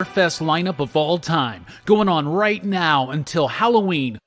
Horrorfest lineup of all time, going on right now until Halloween.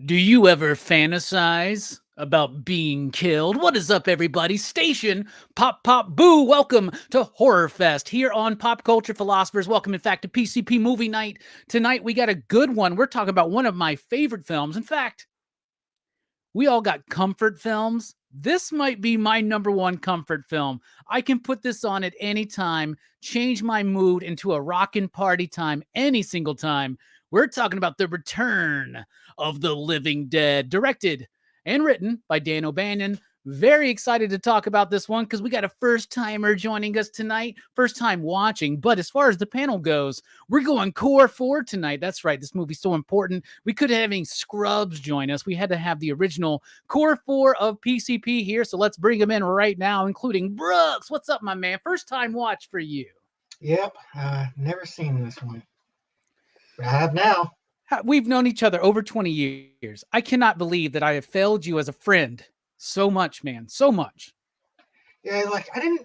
Do you ever fantasize about being killed? What is up, everybody? Station Pop Pop Boo. Welcome to Horrorfest here on Pop Culture Philosophers. Welcome, in fact, to PCP Movie Night. Tonight, we got a good one. We're talking about one of my favorite films. In fact, we all got comfort films. This might be my number one comfort film. I can put this on at any time, change my mood into a rockin' party time any single time. We're talking about The Return of the Living Dead, directed and written by Dan O'Bannon. Very excited to talk about this one because we got a first-timer joining us tonight, first time watching. But as far as the panel goes, we're going core 4 tonight. That's right, this movie's so important. We couldn't have any scrubs join us. We had to have the original core 4 of PCP here, so let's bring them in right now, including Brooks. What's up, my man? First time watch for you. Yep, never seen this one. I have now. We've known each other over 20 years. I cannot believe that I have failed you as a friend so much, man. So much. Yeah, the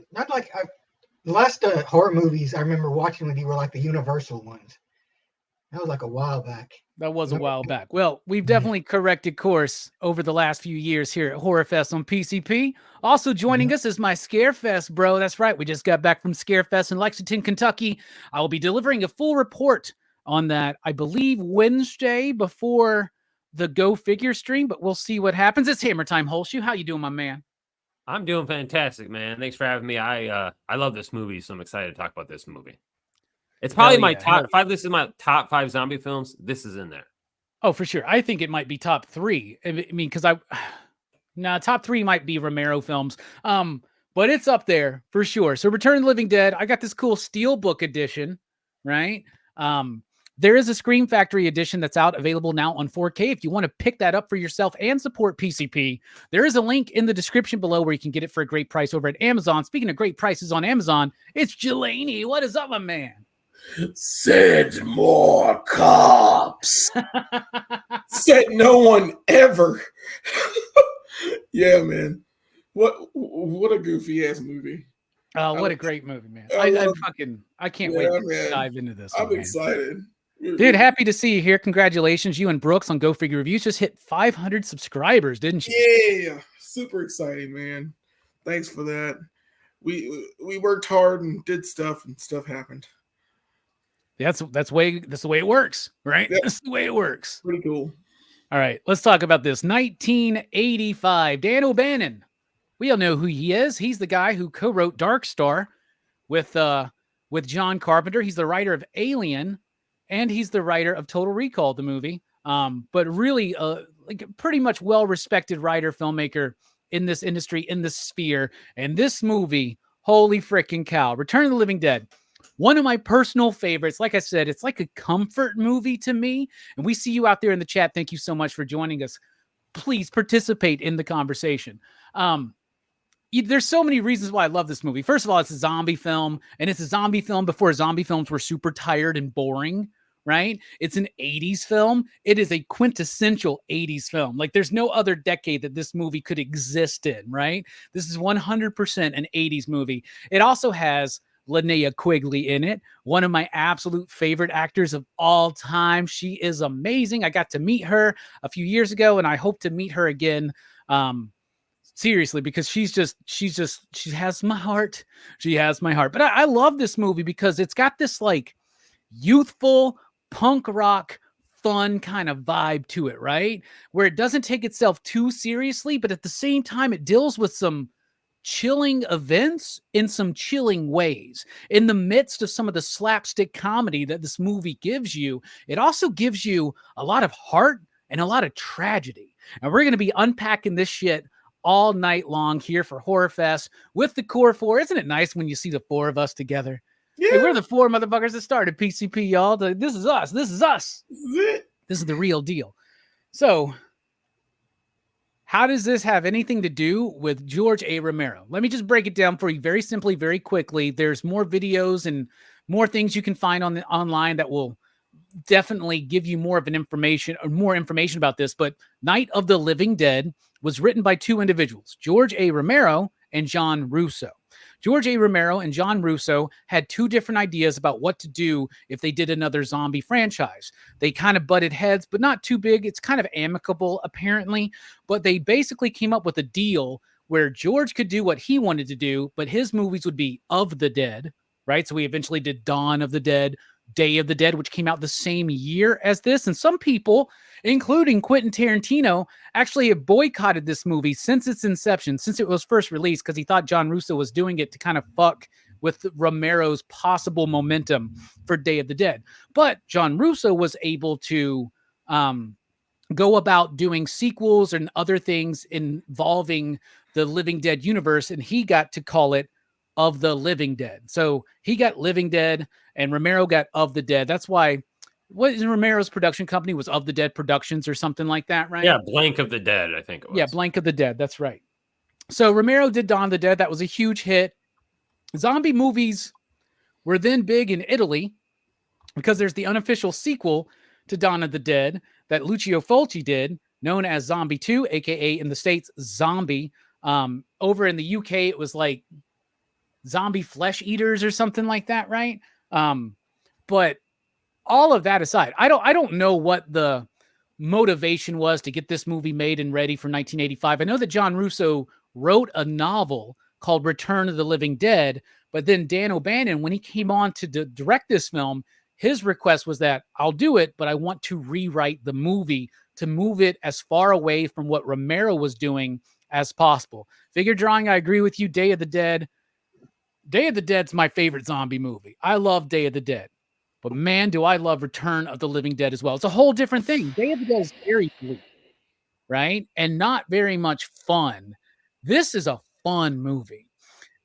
last horror movies I remember watching with you were like the Universal ones. That was like a while back. That was a while back. Well, we've definitely corrected course over the last few years here at Horrorfest on PCP. Also joining us is my Scarefest bro. That's right. We just got back from Scarefest in Lexington, Kentucky. I will be delivering a full report on that, I believe, Wednesday before the Go Figure stream, but we'll see what happens. It's Hammer Time, Holshoe. How you doing, my man? I'm doing fantastic, man. Thanks for having me. I love this movie, so I'm excited to talk about this movie. It's probably my top 5. This is my top 5 zombie films. This is in there. Oh, for sure. I think it might be top 3. I mean, because top 3 might be Romero films. But it's up there for sure. So Return of the Living Dead. I got this cool Steelbook edition, right? There is a Scream Factory edition that's out, available now on 4K. If you want to pick that up for yourself and support PCP, there is a link in the description below where you can get it for a great price over at Amazon. Speaking of great prices on Amazon, it's Jelani. What is up, my man? Said more cops. Said no one ever. Yeah, man. What a goofy ass movie. Oh, what a great movie, man. I can't wait to dive into this. I'm excited. Dude, happy to see you here. Congratulations. You and Brooks on Go Figure Reviews just hit 500 subscribers, didn't you? Yeah. Super exciting, man. Thanks for that. We worked hard and did stuff, and stuff happened. That's the way it works, right? Yep. That's the way it works. Pretty cool. All right, let's talk about this. 1985. Dan O'Bannon. We all know who he is. He's the guy who co-wrote Dark Star with John Carpenter. He's the writer of Alien, and he's the writer of Total Recall, the movie. But really, like pretty much well-respected writer, filmmaker in this industry, in this sphere. And this movie, holy freaking cow! Return of the Living Dead. One of my personal favorites. Like I said, it's like a comfort movie to me. And we see you out there in the chat. Thank you so much for joining us. Please participate in the conversation. There's so many reasons why I love this movie. First of all, it's a zombie film, and it's a zombie film before zombie films were super tired and boring, right? It's an 80s film. It is a quintessential 80s film. Like there's no other decade that this movie could exist in, right? This is 100% an 80s movie. It also has Linnea Quigley in it, one of my absolute favorite actors of all time. She is amazing. I got to meet her a few years ago, and I hope to meet her again. Seriously, because she has my heart. She has my heart. But I love this movie because it's got this like youthful punk rock fun kind of vibe to it, right? Where it doesn't take itself too seriously, but at the same time, it deals with some chilling events in some chilling ways. In the midst of some of the slapstick comedy that this movie gives you, it also gives you a lot of heart and a lot of tragedy. And we're going to be unpacking this shit all night long here for Horrorfest with the core four. Isn't it nice when you see the four of us together? Yeah. Hey, we're the four motherfuckers that started PCP, y'all. This is us. This is us. This is the real deal. So, how does this have anything to do with George A. Romero? Let me just break it down for you very simply, very quickly. There's more videos and more things you can find online that will definitely give you more information about this. But Night of the Living Dead was written by two individuals, George A. Romero and John Russo. George A. Romero and John Russo had two different ideas about what to do if they did another zombie franchise. They kind of butted heads, but not too big. It's kind of amicable, apparently. But they basically came up with a deal where George could do what he wanted to do, but his movies would be of the dead, right? So we eventually did Dawn of the Dead, Day of the Dead, which came out the same year as this. And some people, including Quentin Tarantino, actually have boycotted this movie since its inception, since it was first released, because he thought John Russo was doing it to kind of fuck with Romero's possible momentum for Day of the Dead. But John Russo was able to go about doing sequels and other things involving the Living Dead universe, and he got to call it Of the Living Dead. So he got Living Dead and Romero got Of the Dead. That's why what is Romero's production company was Of the Dead Productions or something like that, right? Yeah, Blank of the Dead, I think it was. Yeah, Blank of the Dead. That's right. So Romero did Dawn of the Dead. That was a huge hit. Zombie movies were then big in Italy because there's the unofficial sequel to Dawn of the Dead that Lucio Fulci did, known as Zombie 2, aka in the States, Zombie. Over in the UK, it was like Zombie Flesh Eaters or something like that, right? But all of that aside, I don't know what the motivation was to get this movie made and ready for 1985. I know that John Russo wrote a novel called Return of the Living Dead, but then Dan O'Bannon, when he came on to direct this film, his request was that I'll do it, but I want to rewrite the movie to move it as far away from what Romero was doing as possible. Figure drawing, I agree with you. Day of the Dead. Day of the Dead's my favorite zombie movie. I love Day of the Dead. But man, do I love Return of the Living Dead as well. It's a whole different thing. Day of the Dead is very bleak, right? And not very much fun. This is a fun movie.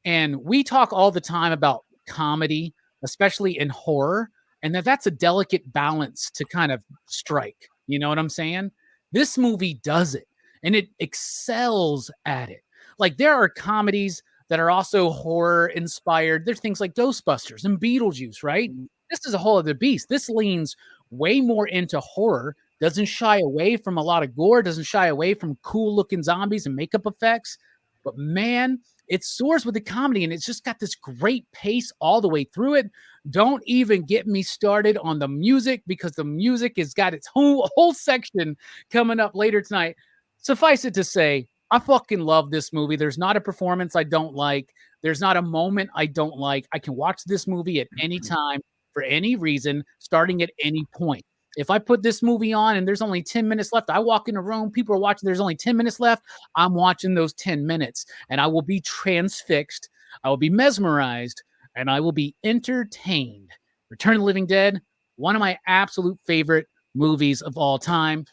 And we talk all the time about comedy, especially in horror, and that's a delicate balance to kind of strike. You know what I'm saying? This movie does it, and it excels at it. Like there are comedies that are also horror inspired. There's things like Ghostbusters and Beetlejuice, right? This is a whole other beast. This leans way more into horror, doesn't shy away from a lot of gore, doesn't shy away from cool looking zombies and makeup effects. But man, it soars with the comedy, and it's just got this great pace all the way through it. Don't even get me started on the music, because the music has got its whole section coming up later tonight. Suffice it to say, I fucking love this movie. There's not a performance I don't like. There's not a moment I don't like. I can watch this movie at any time, for any reason, starting at any point. If I put this movie on and there's only 10 minutes left, I walk in a room, people are watching, there's only 10 minutes left, I'm watching those 10 minutes, and I will be transfixed, I will be mesmerized, and I will be entertained. Return of the Living Dead, one of my absolute favorite movies of all time.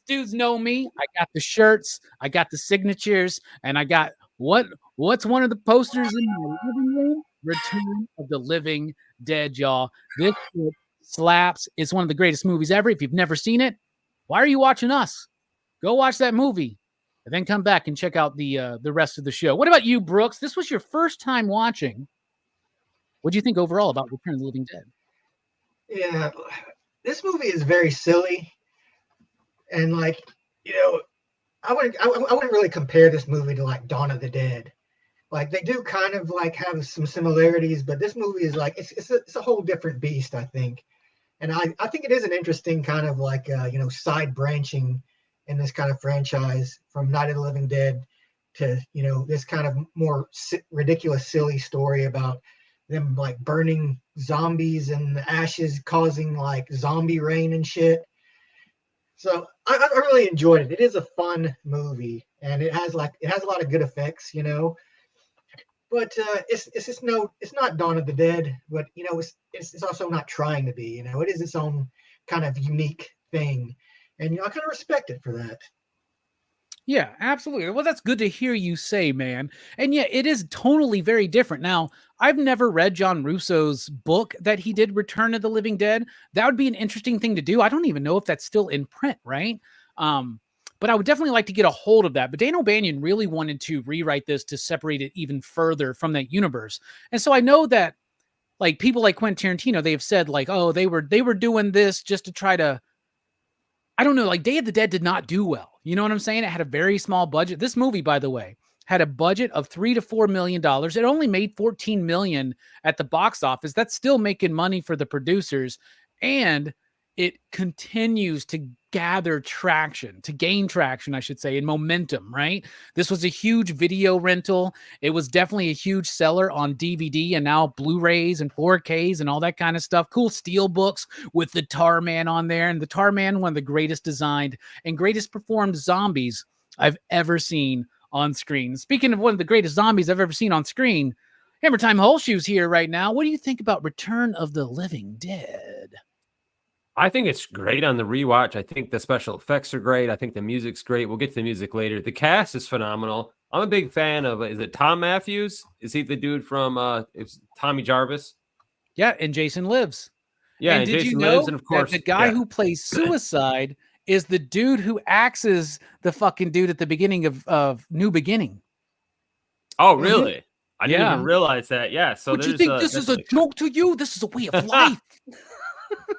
Dudes know me. I got the shirts, I got the signatures, and I got what's one of the posters in my living room? Return of the Living Dead, y'all. This shit slaps. It's one of the greatest movies ever. If you've never seen it, why are you watching us? Go watch that movie and then come back and check out the rest of the show. What about you, Brooks? This was your first time watching. What do you think overall about Return of the Living Dead? Yeah, this movie is very silly, and like, you know, I wouldn't really compare this movie to like Dawn of the Dead. Like they do kind of like have some similarities, but this movie is like it's a whole different beast, I think. And I think it is an interesting kind of like side branching in this kind of franchise from Night of the Living Dead to this kind of more ridiculous, silly story about them like burning zombies and the ashes causing like zombie rain and shit. So I really enjoyed it. It is a fun movie, and it has a lot of good effects, But it's not Dawn of the Dead, but it's also not trying to be. It is its own kind of unique thing, and I kind of respect it for that. Yeah, absolutely. Well, that's good to hear you say, man. And yeah, it is totally very different. Now, I've never read John Russo's book that he did, Return of the Living Dead. That would be an interesting thing to do. I don't even know if that's still in print, right? But I would definitely like to get a hold of that. But Dan O'Banion really wanted to rewrite this to separate it even further from that universe. And so I know that like people like Quentin Tarantino, they've said like, oh, they were doing this just to try to, I don't know, like Day of the Dead did not do well. You know what I'm saying? It had a very small budget. This movie, by the way, had a budget of $3 to $4 million. It only made $14 million at the box office. That's still making money for the producers. And it continues to gain traction, I should say, and momentum, right? This was a huge video rental. It was definitely a huge seller on DVD and now Blu-rays and 4Ks and all that kind of stuff. Cool steel books with the Tar Man on there. And the Tar Man, one of the greatest designed and greatest performed zombies I've ever seen on screen. Speaking of one of the greatest zombies I've ever seen on screen, Hammer Time Holeshoe's here right now. What do you think about Return of the Living Dead? I think it's great on the rewatch. I think the special effects are great. I think the music's great. We'll get to the music later. The cast is phenomenal. I'm a big fan of, is it Tom Matthews? Is he the dude from it's Tommy Jarvis? Yeah, and Jason Lives. Yeah, and did Jason you know Lives, and of course, that the guy who plays Suicide is the dude who acts as the fucking dude at the beginning of New Beginning? Oh, really? I didn't even realize that. Yeah. So would you think this is a joke to you? This is a way of life.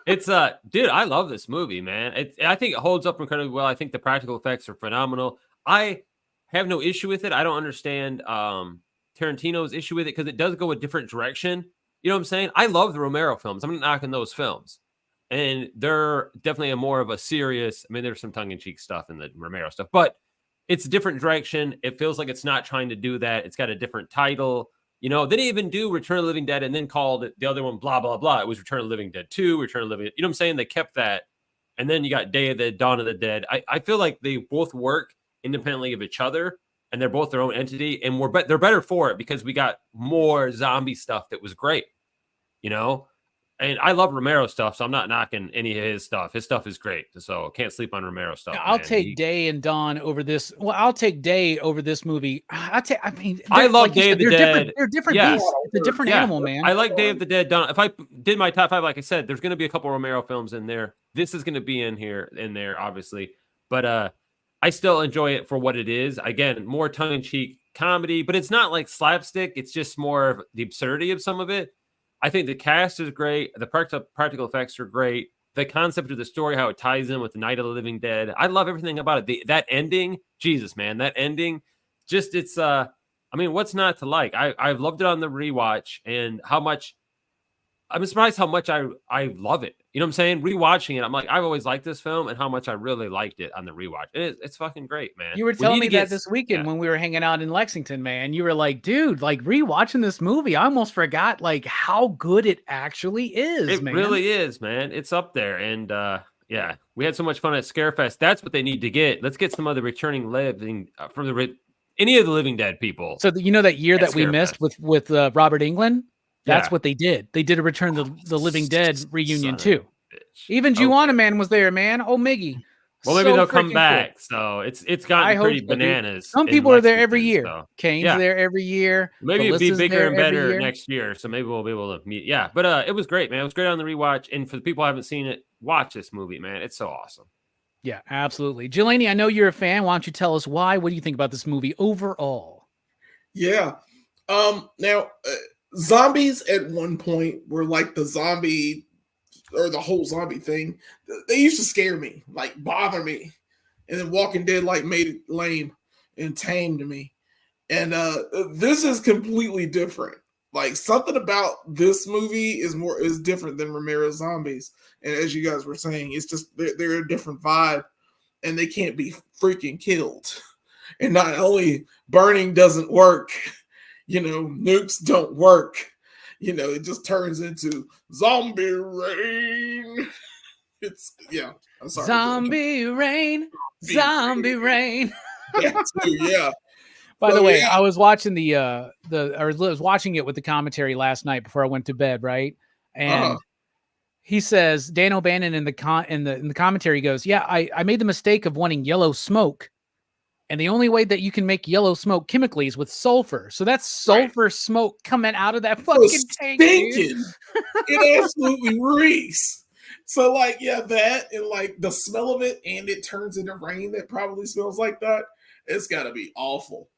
It's dude, I love this movie, man. I think it holds up incredibly well. I think the practical effects are phenomenal. I have no issue with it. I don't understand Tarantino's issue with it because it does go a different direction. You know what I'm saying? I love the Romero films. I'm not knocking those films. And they're definitely more of a serious, I mean, there's some tongue-in-cheek stuff in the Romero stuff, but it's a different direction. It feels like it's not trying to do that. It's got a different title. They didn't even do Return of the Living Dead and then called it the other one, blah, blah, blah. It was Return of the Living Dead 2, Return of the Living. You know what I'm saying? They kept that. And then you got Day of the Dawn of the Dead. I feel like they both work independently of each other, and they're both their own entity. And they're better for it because we got more zombie stuff that was great, And I love Romero stuff, so I'm not knocking any of his stuff. His stuff is great, so can't sleep on Romero stuff. I'll take Day and Dawn over this. Well, I'll take Day over this movie. I love like Day of the Dead. They're different beasts. It's a different animal, man. I like Day of the Dead. Dawn. If I did my top 5, like I said, there's going to be a couple Romero films in there. This is going to be in there, obviously. But I still enjoy it for what it is. Again, more tongue-in-cheek comedy, but it's not like slapstick. It's just more of the absurdity of some of it. I think the cast is great. The practical effects are great. The concept of the story, how it ties in with the Night of the Living Dead. I love everything about it. That ending, Jesus, man, that ending, just it's, what's not to like? I've loved it on the rewatch and I'm surprised how much I love it. You know what I'm saying? Rewatching it, I'm like, I've always liked this film and how much I really liked it on the rewatch. It's fucking great, man. You were telling me that this weekend when we were hanging out in Lexington, man. You were like, dude, like rewatching this movie, I almost forgot like how good it actually is, man. It really is, man. It's up there. And yeah, we had so much fun at Scarefest. That's what they need to get. Let's get some other returning living from any of the Living Dead people. So that year that we missed with Robert Englund? That's what they did. They did a Return of the Living Dead reunion too. Even Juana Man was there, man. Oh, Miggy. Well, maybe they'll come back. Cool. So it's gotten pretty bananas. Some people are there every year. So. Kane's there every year. Maybe it'll be bigger and better next year. So maybe we'll be able to meet. Yeah, but it was great, man. It was great on the rewatch. And for the people who haven't seen it, watch this movie, man. It's so awesome. Yeah, absolutely. Jelani, I know you're a fan. Why don't you tell us why? What do you think about this movie overall? Yeah. Now. Zombies at one point were like the zombie or the whole zombie thing, they used to scare me, like bother me. And then Walking Dead like made it lame and tamed me. And this is completely different. Like something about this movie is different than Romero's Zombies. And as you guys were saying, it's just they're a different vibe, and they can't be freaking killed. And not only burning doesn't work, nukes don't work. It just turns into zombie rain. I'm sorry. Zombie rain, zombie rain. Yeah. By the way, I was watching I was watching it with the commentary last night before I went to bed, right? And he says, Dan O'Bannon in the commentary goes, "Yeah, I made the mistake of wanting yellow smoke, and the only way that you can make yellow smoke chemically is with sulfur. So that's sulfur smoke coming out of that fucking tank, dude. It absolutely reeks. So that and the smell of it, and it turns into rain that probably smells like that. It's got to be awful."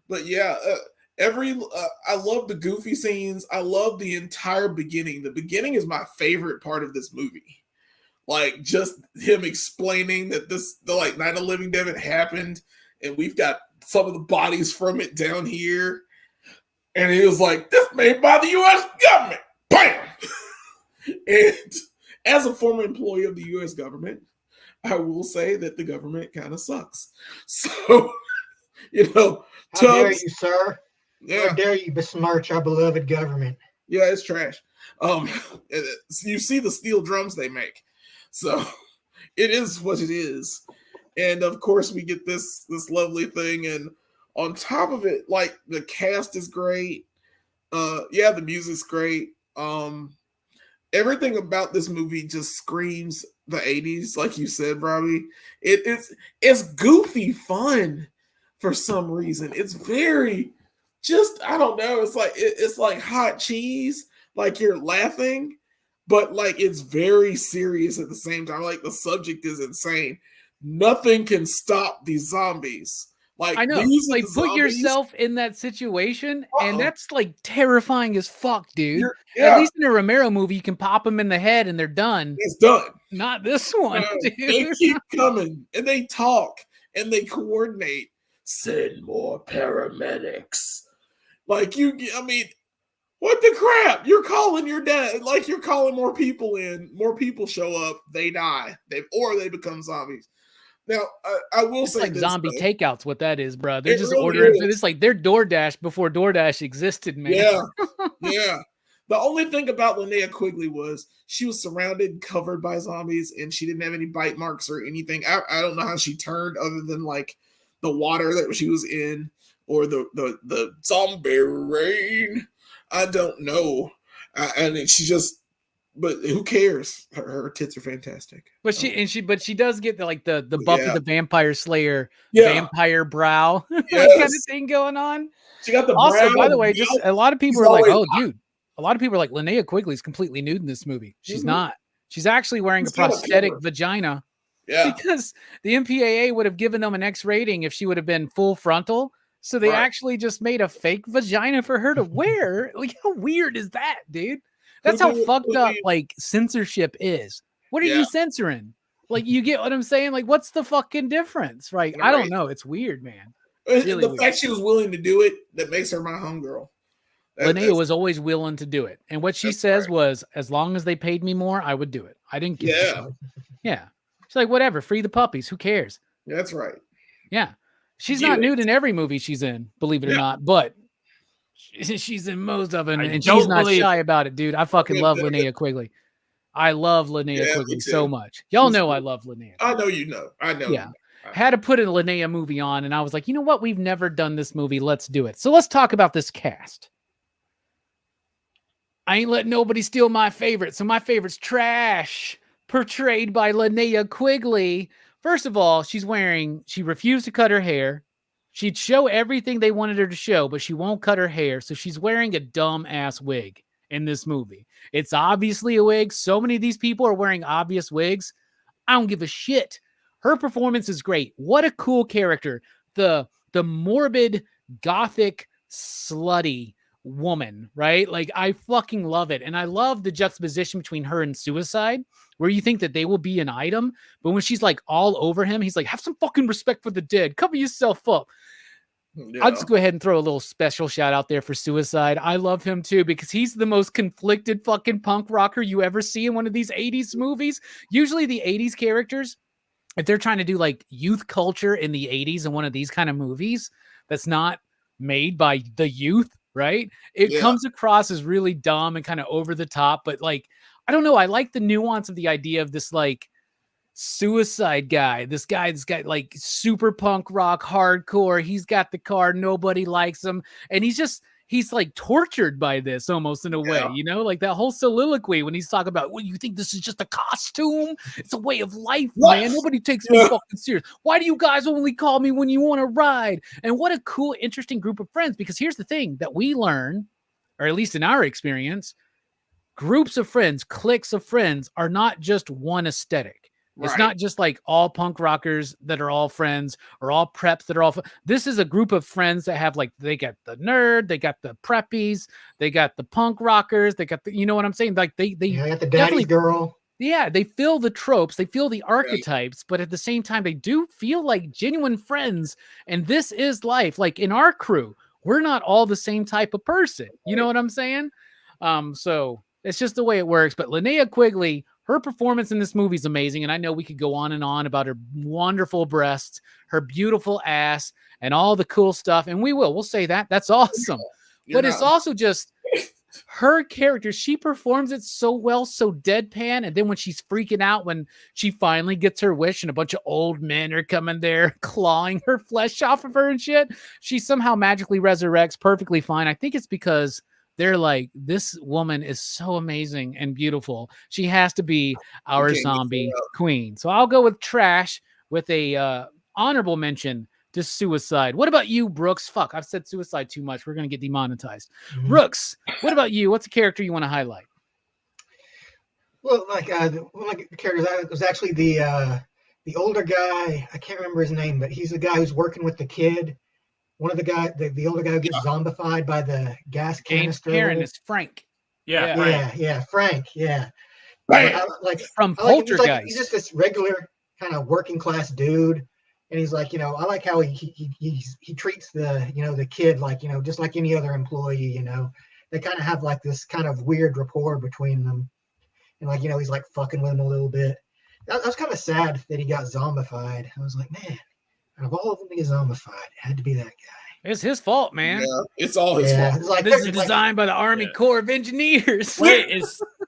But I love the goofy scenes. I love the entire beginning. The beginning is my favorite part of this movie. Like just him explaining that the Night of the Living Dead happened, and we've got some of the bodies from it down here. And he was like, "This made by the U.S. government." Bam! And as a former employee of the U.S. government, I will say that the government kind of sucks. So, how dare you, sir? Yeah. How dare you besmirch our beloved government? Yeah, it's trash. You see the steel drums they make. So it is what it is. And of course we get this lovely thing, and on top of it, the cast is great. The music's great. Everything about this movie just screams the 80s, like you said, Robbie. It's goofy fun for some reason. It's very I don't know. It's like hot cheese. Like you're laughing, but it's very serious at the same time. Like the subject is insane. Nothing can stop these zombies. I know. Put yourself in that situation, and that's terrifying as fuck, dude. At least in a Romero movie, you can pop them in the head and they're done. It's done. Not this one, dude. They keep coming, and they talk, and they coordinate. Send more paramedics. What the crap? You're calling your dad. You're calling more people in. More people show up. They die. They become zombies. Now, I will say like this, zombie though. takeouts. What that is, bro. They're just really ordering. is. It's like they're DoorDash before DoorDash existed, man. Yeah. The only thing about Linnea Quigley was she was surrounded, covered by zombies, and she didn't have any bite marks or anything. I don't know how she turned, other than the water that she was in, or the zombie rain. I don't know. And she just, but who cares? Her tits are fantastic. But she does get the Buffy the Vampire Slayer vampire brow kind of thing going on. She got the also, brow, by the way, just a lot of people are like, "Oh, dude." A lot of people are like, Linnea Quigley's completely nude in this movie. She's not. She's actually wearing a prosthetic vagina. Yeah. Because the MPAA would have given them an X rating if she would have been full frontal. So they actually just made a fake vagina for her to wear. How weird is that, dude? That's how fucked up censorship is. What are you censoring? You get what I'm saying? What's the fucking difference? Right? I don't know. It's weird, man. Really the fact she was willing to do it, that makes her my homegirl. Linnea was always willing to do it. And what she says was, as long as they paid me more, I would do it. I didn't give a shit. Yeah. She's like, whatever, free the puppies. Who cares? That's right. Yeah. She's not nude in every movie she's in, believe it or not, but she's in most of them, and she's not shy about it, dude. I fucking love Linnea Quigley. I love Linnea Quigley so much. Y'all know I love Linnea. I know you know. I know. Yeah. Had to put a Linnea movie on, and I was like, you know what? We've never done this movie. Let's do it. So let's talk about this cast. I ain't letting nobody steal my favorite. So my favorite's Trash, portrayed by Linnea Quigley. First of all, she refused to cut her hair. She'd show everything they wanted her to show, but she won't cut her hair. So she's wearing a dumb ass wig in this movie. It's obviously a wig. So many of these people are wearing obvious wigs. I don't give a shit. Her performance is great. What a cool character. The morbid, gothic, slutty woman, right? Like I fucking love it. And I love the juxtaposition between her and Suicide, where you think that they will be an item, but when she's like all over him, he's like, have some fucking respect for the dead. Cover yourself up. Yeah. I'll just go ahead and throw a little special shout out there for Suicide. I love him too because he's the most conflicted fucking punk rocker you ever see in one of these 80s movies. Usually the 80s characters, if they're trying to do like youth culture in the 80s in one of these kind of movies that's not made by the youth, right? It comes across as really dumb and kind of over the top, but like, I don't know. I like the nuance of the idea of this like Suicide guy. This guy's got like super punk rock hardcore. He's got the car. Nobody likes him. And he's like tortured by this almost in a way, you know, like that whole soliloquy when he's talking about, well, you think this is just a costume? It's a way of life, man. Nobody takes me fucking serious. Why do you guys only call me when you want to ride? And what a cool, interesting group of friends, because here's the thing that we learn, or at least in our experience, groups of friends, cliques of friends are not just one aesthetic. It's not just like all punk rockers that are all friends or all preps that are all. This is a group of friends that have like, they got the nerd, they got the preppies, they got the punk rockers, they got the, you know what I'm saying? Like they got the daddy girl. Yeah, they feel the tropes, they feel the archetypes, but at the same time, they do feel like genuine friends. And this is life. Like in our crew, we're not all the same type of person. You know what I'm saying? So it's just the way it works. But Linnea Quigley, her performance in this movie is amazing. And I know we could go on and on about her wonderful breasts, her beautiful ass, and all the cool stuff. And we will. We'll say that. That's awesome. But it's also just her character. She performs it so well, so deadpan. And then when she's freaking out, when she finally gets her wish and a bunch of old men are coming there clawing her flesh off of her and shit, she somehow magically resurrects perfectly fine. I think it's because they're like, this woman is so amazing and beautiful. She has to be our zombie queen. So I'll go with trash with a honorable mention to Suicide. What about you, Brooks? Fuck, I've said Suicide too much. We're going to get demonetized. Brooks, what about you? What's a character you want to highlight? Well, like one of the characters was actually the older guy. I can't remember his name, but he's the guy who's working with the kid. One of the guy, the older guy who gets zombified by the gas canister. Karen is Frank. Frank. Yeah. Like from Poltergeist. He's just this regular kind of working class dude, and he's like, I like how he treats the the kid like just like any other employee. They kind of have like this kind of weird rapport between them, and like he's like fucking with him a little bit. I was kind of sad that he got zombified. I was like, man. Out of all of them to get zombified, it had to be that guy. It's his fault, man. Yeah, it's all his fault. It's like, this is designed by the Army Corps of Engineers. Wait,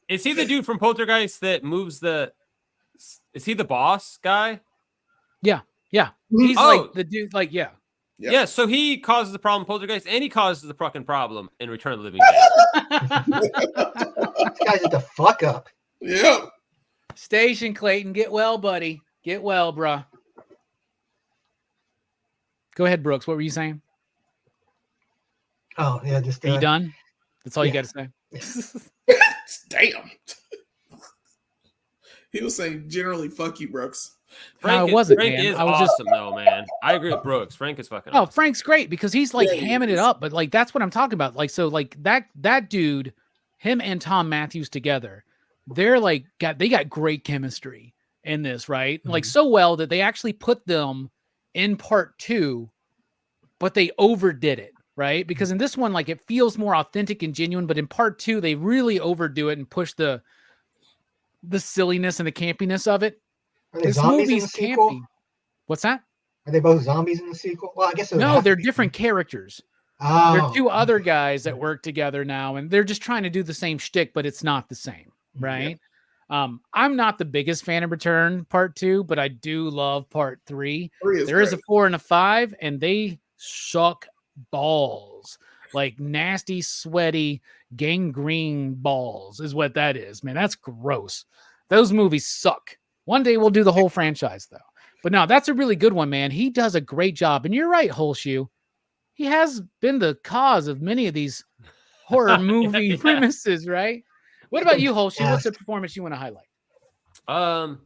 is he the dude from Poltergeist that moves the? Is he the boss guy? Yeah. He's like the dude. Like yeah. So he causes the problem in Poltergeist, and he causes the fucking problem in Return of the Living Dead. This guy's at the fuck up. Yeah. Station Clayton, get well, buddy. Get well, bruh. Go ahead, Brooks. What were you saying? Oh, yeah. Just are you done? That's all you got to say? Damn. He was saying generally, fuck you, Brooks. Frank is awesome, though, man. I agree with Brooks. Frank is fucking awesome. Frank's great because he's like hamming it up, but like that's what I'm talking about. Like, so like that dude, him and Tom Matthews together, they're like they got great chemistry in this, right? Mm-hmm. Like so well that they actually put them in part 2, but they overdid it, right? Because in this one, like it feels more authentic and genuine, but in part 2, they really overdo it and push the silliness and the campiness of it. Are they zombies in the sequel? Campy. What's that? Are they both zombies in the sequel? Well, I guess no, they're different characters. Oh. They're 2 other guys that work together now, and they're just trying to do the same shtick, but it's not the same, right? Yeah. I'm not the biggest fan of Return Part 2, but I do love Part 3. There is a 4 and a 5, and they suck balls. Like nasty, sweaty, gangrene balls is what that is, man. That's gross. Those movies suck. One day we'll do the whole franchise, though. But no, that's a really good one, man. He does a great job. And you're right, Holshoe. He has been the cause of many of these horror movie premises, right? What about you, Holshoe? What's the performance you want to highlight?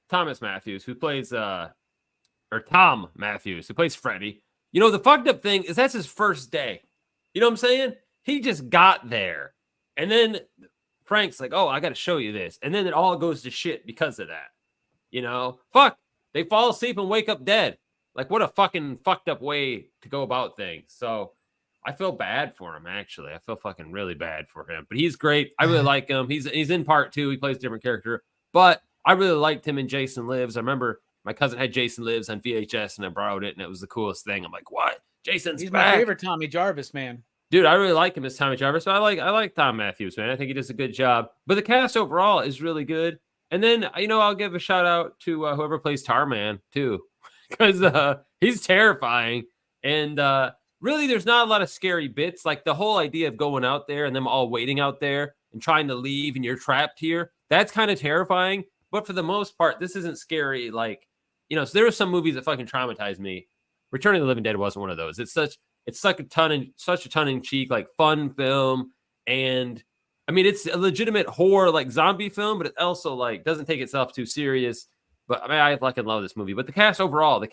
Thomas Matthews, who plays Tom Matthews, who plays Freddy. The fucked up thing is that's his first day. You know what I'm saying? he just got there. And then Frank's like, oh, I got to show you this. And then it all goes to shit because of that. You know, fuck, they fall asleep and wake up dead. Like, what a fucking fucked up way to go about things. So I feel bad for him, actually. I feel fucking really bad for him. But he's great. I really like him. He's in part 2. He plays a different character. But I really liked him in Jason Lives. I remember my cousin had Jason Lives on VHS, and I borrowed it, and it was the coolest thing. I'm like, what? Jason's He's back. my favorite Tommy Jarvis, man. Dude, I really like him as Tommy Jarvis. I like Tom Matthews, man. I think he does a good job. But the cast overall is really good. And then, you know, I'll give a shout out to whoever plays Tarman, too. Because he's terrifying. And really, there's not a lot of scary bits. Like the whole idea of going out there and them all waiting out there and trying to leave and you're trapped here. That's kind of terrifying. But for the most part, this isn't scary. Like, you know, so there were some movies that fucking traumatized me. Return of the Living Dead wasn't one of those. It's such a tongue in cheek, like fun film. And I mean, it's a legitimate horror, like zombie film, but it also like doesn't take itself too serious. But I mean, I fucking love this movie. But the cast overall, the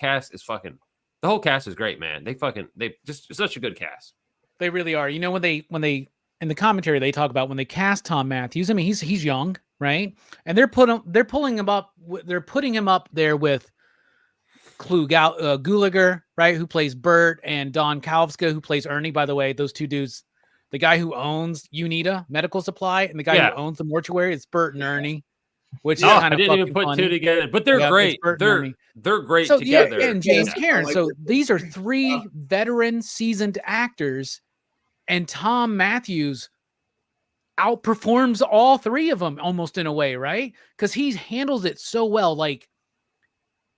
whole cast is great, man. They just such a good cast. They really are. You know, when they in the commentary they talk about when they cast Tom Matthews. I mean, he's young, right? And they're putting him up there with Gulager, right, who plays Bert, and Don Kalvska, who plays Ernie. By the way, those two dudes, the guy who owns Unita Medical Supply and the guy who owns the mortuary, it's Bert and Ernie. Which is kind I of didn't even put funny. two together, but they're great. They're great so, together. Yeah, and James Cairn. like so these are 3 veteran, seasoned actors, and Tom Matthews outperforms all 3 of them almost in a way, right? Because he handles it so well. Like,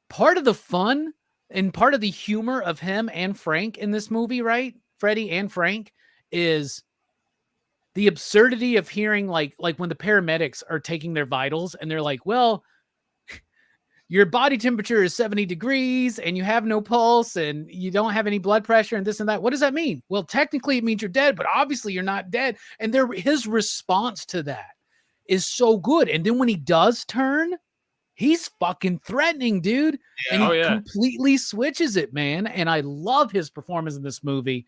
part of the fun and part of the humor of him and Frank in this movie, right? Freddie and Frank, is the absurdity of hearing like when the paramedics are taking their vitals and they're like, well, your body temperature is 70 degrees and you have no pulse and you don't have any blood pressure and this and that. What does that mean? Well, technically it means you're dead, but obviously you're not dead. And his response to that is so good. And then when he does turn, he's fucking threatening, dude. And he completely switches it, man. And I love his performance in this movie.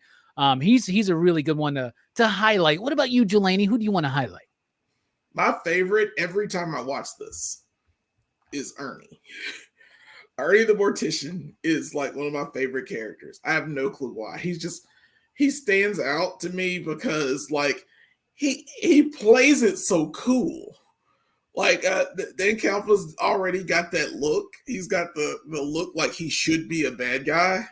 He's a really good one to highlight. What about you, Jelani? Who do you want to highlight? My favorite every time I watch this is Ernie. Ernie the Mortician is like one of my favorite characters. I have no clue why. He stands out to me because like he plays it so cool. Like Dan Kalfa's already got that look. He's got the look like he should be a bad guy.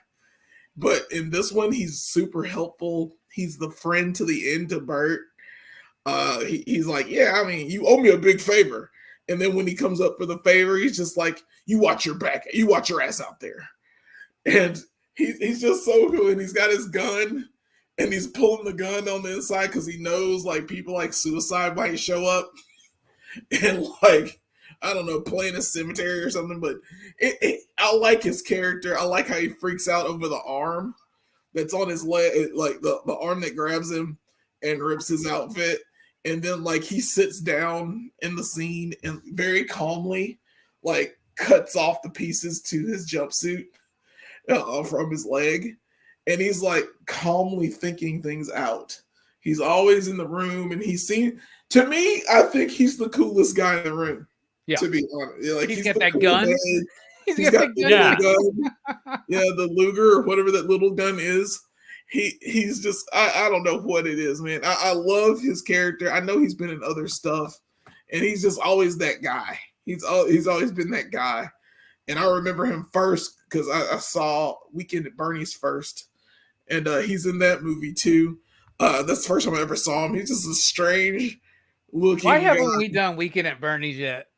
But in this one, he's super helpful. He's the friend to the end to Bert. He's like, yeah, I mean, you owe me a big favor. And then when he comes up for the favor, he's just like, you watch your back. You watch your ass out there. And he's just so cool. And he's got his gun. And he's pulling the gun on the inside because he knows like people like suicide might show up. And like, I don't know, playing a cemetery or something, but I like his character. I like how he freaks out over the arm that's on his leg, like the arm that grabs him and rips his outfit. And then like he sits down in the scene and very calmly like cuts off the pieces to his jumpsuit from his leg. And he's like calmly thinking things out. He's always in the room and to me, I think he's the coolest guy in the room. Yeah. To be honest, like he's got that gun. He's got the gun. Yeah, the Luger or whatever that little gun is. He's just I don't know what it is, man. I love his character. I know he's been in other stuff, and he's just always that guy. He's always been that guy. And I remember him first because I saw Weekend at Bernie's first, and he's in that movie too. That's the first time I ever saw him. He's just a strange looking. Why haven't we done Weekend at Bernie's yet?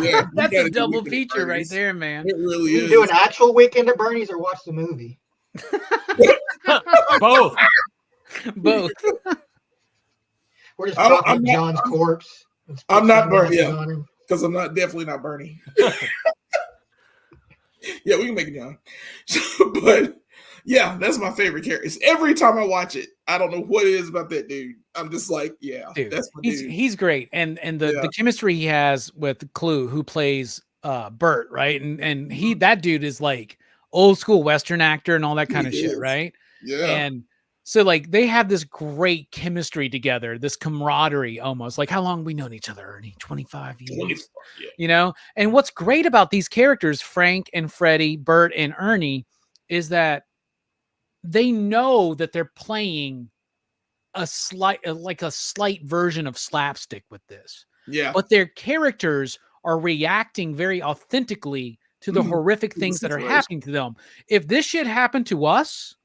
Yeah, that's a double feature right there, man. It really is. Do an actual Weekend at Bernie's or watch the movie? Both. We're just talking about John's corpse. I'm not Bernie, because I'm definitely not Bernie. Yeah, we can make it John. But yeah, that's my favorite character. It's every time I watch it, I don't know what it is about that dude. I'm just like, yeah, dude, that's my dude. He's great, and the chemistry he has with Clue, who plays Bert, right? And that dude is like old school Western actor and all that kind of shit, right? Yeah. And So like they have this great chemistry together, this camaraderie almost. Like how long we known each other, Ernie? 25 years. Yeah. You know? And what's great about these characters, Frank and Freddie, Bert and Ernie, is that they know that they're playing a slight version of slapstick with this. Yeah. But their characters are reacting very authentically to the horrific things that are happening to them. If this shit happened to us,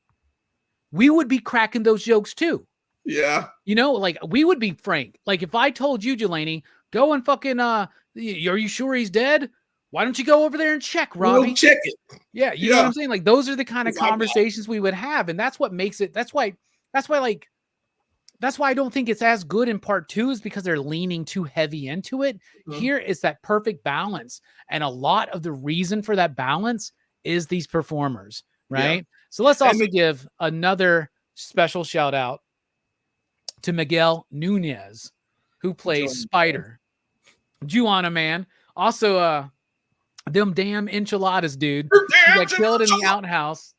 we would be cracking those jokes too. Yeah. You know, like we would be frank. Like if I told you, Delaney, go and fucking are you sure he's dead? Why don't you go over there and check, Robbie? We'll check it. Yeah, you know what I'm saying? Like those are the kind of conversations we would have, and that's what makes it. That's why I don't think it's as good in part 2 is because they're leaning too heavy into it. Here is that perfect balance. And a lot of the reason for that balance is these performers, right? Yeah. So let's also give another special shout out to Miguel Nunez, who plays Spider. Juana, man. Also, them damn enchiladas, dude. He got killed in the outhouse.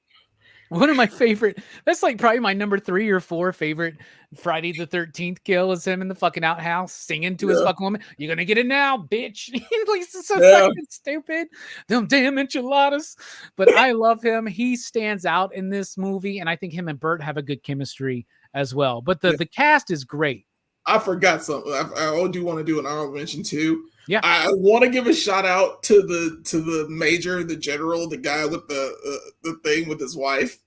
One of my favorite, that's like probably my number 3 or 4 favorite Friday the 13th kill is him in the fucking outhouse singing to his fucking woman. You're going to get it now, bitch. Like, so fucking stupid. Them damn enchiladas. But I love him. He stands out in this movie. And I think him and Bert have a good chemistry as well. But the cast is great. I forgot something. I do want to do an honorable mention too. Yeah, I want to give a shout out to the major, the general, the guy with the thing with his wife.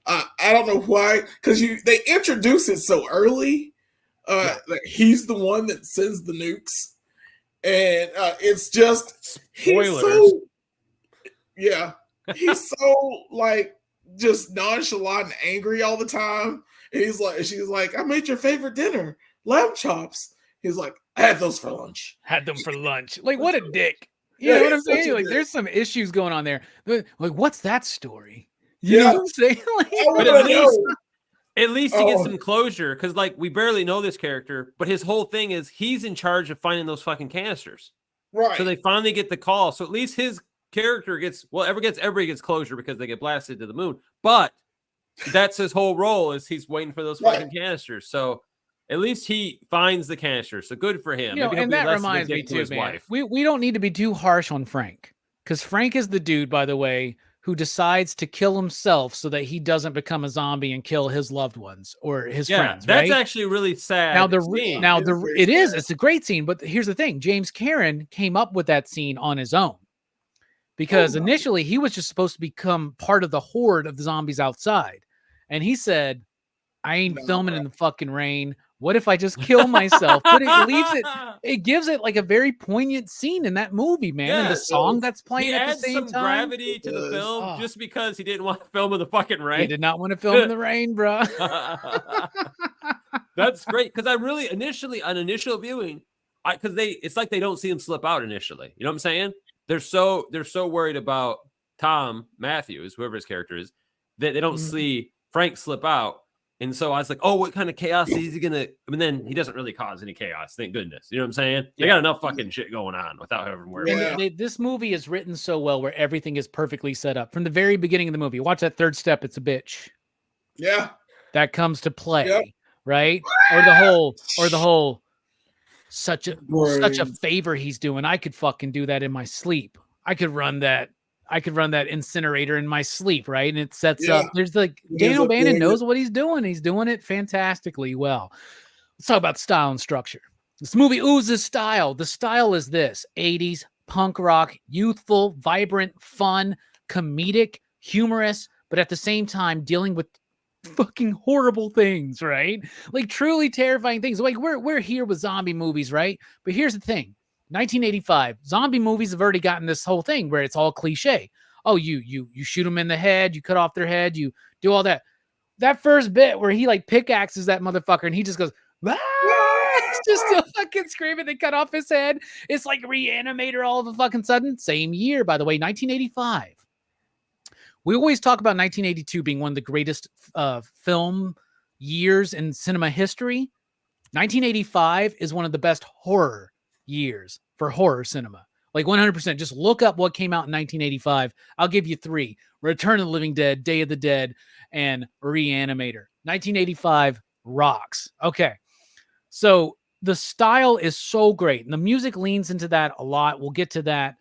I don't know why, because they introduce it so early. That he's the one that sends the nukes, and it's just spoilers. He's so like just nonchalant and angry all the time. And she's like, I made your favorite dinner, lamb chops. He's like, I had those for lunch. Had them for lunch. Like, what a dick. You know what I'm saying? Like, there's some issues going on there. Like, what's that story? You know what I'm saying? Like, but at least he gets some closure, because like we barely know this character, but his whole thing is he's in charge of finding those fucking canisters. Right. So they finally get the call. So at least his character everybody gets closure because they get blasted to the moon. But that's his whole role, is he's waiting for those fucking canisters. So at least he finds the canister. So good for him. You know, and that reminds me too, man. We don't need to be too harsh on Frank, because Frank is the dude, by the way, who decides to kill himself so that he doesn't become a zombie and kill his loved ones or his friends. That's right? actually really sad. It's a great scene. But here's the thing: James Cameron came up with that scene on his own, because initially he was just supposed to become part of the horde of the zombies outside, and he said, "I ain't filming in the fucking rain. What if I just kill myself?" But it gives it like a very poignant scene in that movie, man. And the song that's playing at the same time. Gravity to the film just because he didn't want to film in the fucking rain. He did not want to film in the rain, bro. That's great, because I really on initial viewing, it's like they don't see him slip out initially. You know what I'm saying? They're so worried about Tom Matthews, whoever his character is, that they don't see Frank slip out. And so I was like, oh, what kind of chaos is he going to... I mean, then he doesn't really cause any chaos, thank goodness. You know what I'm saying? They got enough fucking shit going on without having worry about it. This movie is written so well where everything is perfectly set up. From the very beginning of the movie, watch that third step, it's a bitch. Yeah. That comes to play, right? Or the whole such a favor he's doing. I could fucking do that in my sleep. I could run that incinerator in my sleep, right? And it sets up. There's like Dan O'Bannon knows what he's doing. He's doing it fantastically well. Let's talk about style and structure. This movie oozes style. The style is this: 80s punk rock, youthful, vibrant, fun, comedic, humorous, but at the same time dealing with fucking horrible things, right? Like truly terrifying things. Like we're here with zombie movies, right? But here's the thing. 1985, zombie movies have already gotten this whole thing where it's all cliche. Oh, you shoot them in the head, you cut off their head, you do all that. That first bit where he like pickaxes that motherfucker and he just goes, ah! It's just still fucking screaming. They cut off his head. It's like Reanimator all of a fucking sudden. Same year, by the way, 1985. We always talk about 1982 being one of the greatest film years in cinema history. 1985 is one of the best horror years for horror cinema. Like 100%. Just look up what came out in 1985. I'll give you 3. Return of the Living Dead, Day of the Dead, and Reanimator. 1985 rocks. Okay. So the style is so great. And the music leans into that a lot. We'll get to that.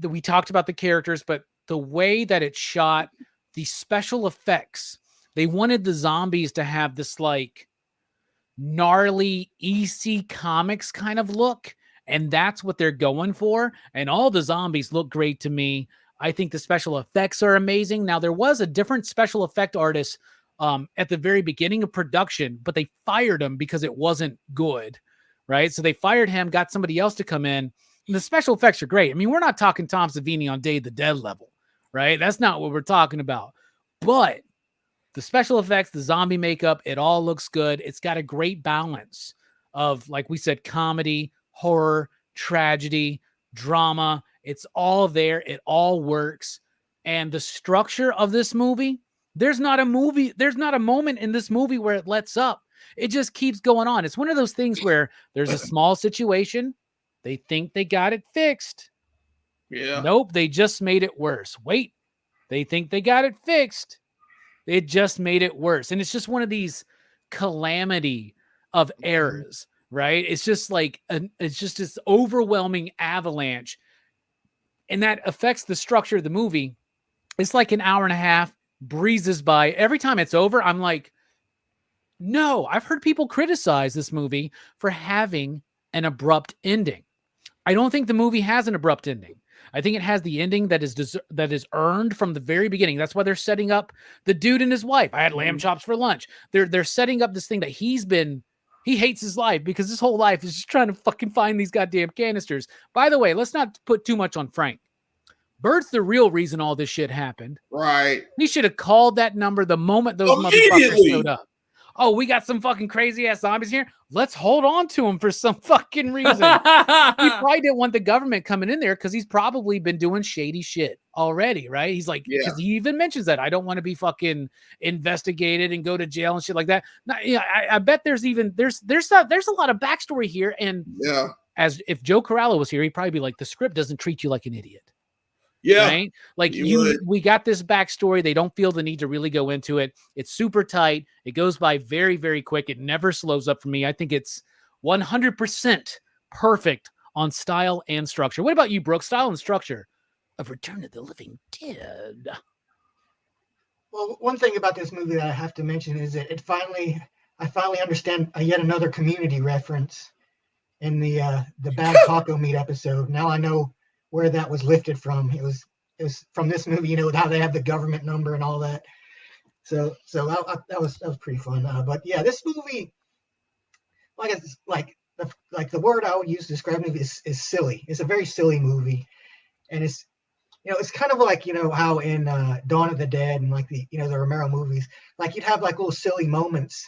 We talked about the characters, but the way that it's shot, the special effects, they wanted the zombies to have this like gnarly EC Comics kind of look. And that's what they're going for. And all the zombies look great to me. I think the special effects are amazing. Now, there was a different special effect artist at the very beginning of production, but they fired him because it wasn't good, right? So they fired him, got somebody else to come in. And the special effects are great. I mean, we're not talking Tom Savini on Day of the Dead level, right? That's not what we're talking about. But the special effects, the zombie makeup, it all looks good. It's got a great balance of, like we said, comedy, horror, tragedy, drama. It's all there. It all works. And the structure of this movie, there's not a moment in this movie where it lets up. It just keeps going on. It's one of those things where there's a small situation. They think they got it fixed. Yeah. Nope, they just made it worse. Wait, they think they got it fixed. It just made it worse. And it's just one of these calamity of errors, right? It's just like, it's just this overwhelming avalanche. And that affects the structure of the movie. It's like an hour and a half breezes by. Every time it's over, I'm like, no, I've heard people criticize this movie for having an abrupt ending. I don't think the movie has an abrupt ending. I think it has the ending that is earned from the very beginning. That's why they're setting up the dude and his wife. I had lamb chops for lunch. They're setting up this thing that he hates his life because his whole life is just trying to fucking find these goddamn canisters. By the way, let's not put too much on Frank. Bert's the real reason all this shit happened. Right. He should have called that number the moment those motherfuckers showed up. Oh, we got some fucking crazy ass zombies here. Let's hold on to them for some fucking reason. He probably didn't want the government coming in there because he's probably been doing shady shit already, right? He's like, because he even mentions that I don't want to be fucking investigated and go to jail and shit like that. Now, yeah, I bet there's a lot of backstory here. And as if Joe Corallo was here, he'd probably be like, the script doesn't treat you like an idiot. Yeah. Right? Like we got this backstory. They don't feel the need to really go into it. It's super tight. It goes by very, very quick. It never slows up for me. I think it's 100% perfect on style and structure. What about you, Brooke? Style and structure of Return of the Living Dead. Well, one thing about this movie that I have to mention is that I finally understand yet another Community reference in the Bad Taco Meat episode. Now I know where that was lifted from. It was from this movie, how they have the government number and all that. So that was pretty fun. But yeah, this movie, like the word I would use to describe it is silly. It's a very silly movie, and it's it's kind of like how in Dawn of the Dead and like the the Romero movies, like you'd have like little silly moments,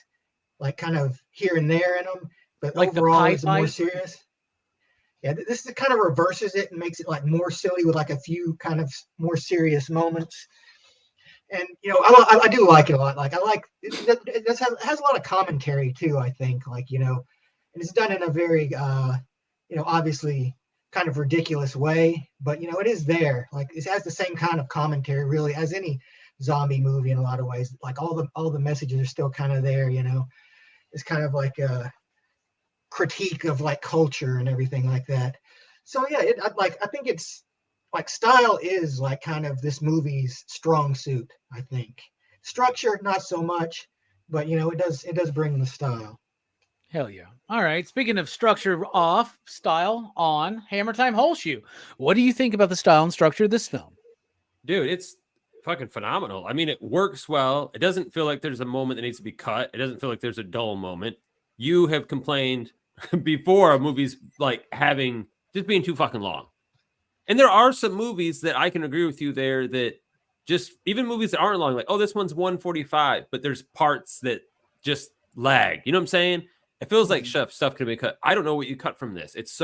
like kind of here and there in them, but like overall it's more serious. Yeah, this kind of reverses it and makes it like more silly with like a few kind of more serious moments. And I do like it a lot. Like I like it has a lot of commentary too. I think and it's done in a very obviously kind of ridiculous way, but it is there. Like it has the same kind of commentary really as any zombie movie in a lot of ways. Like all the messages are still kind of there. It's kind of like a critique of like culture and everything like that. So yeah, I think it's like style is like kind of this movie's strong suit. I think structure not so much, but it does bring the style. Hell yeah. All right, speaking of structure off, style on, Hammer Time Holeshoe. What do you think about the style and structure of this film? Dude, it's fucking phenomenal. I mean, it works well. It doesn't feel like there's a moment that needs to be cut. It doesn't feel like there's a dull moment. You have complained before movies like having just being too fucking long. And there are some movies that I can agree with you there that just even movies that aren't long, like, oh, this one's 145, but there's parts that just lag. You know what I'm saying? It feels like stuff can be cut. I don't know what you cut from this. It's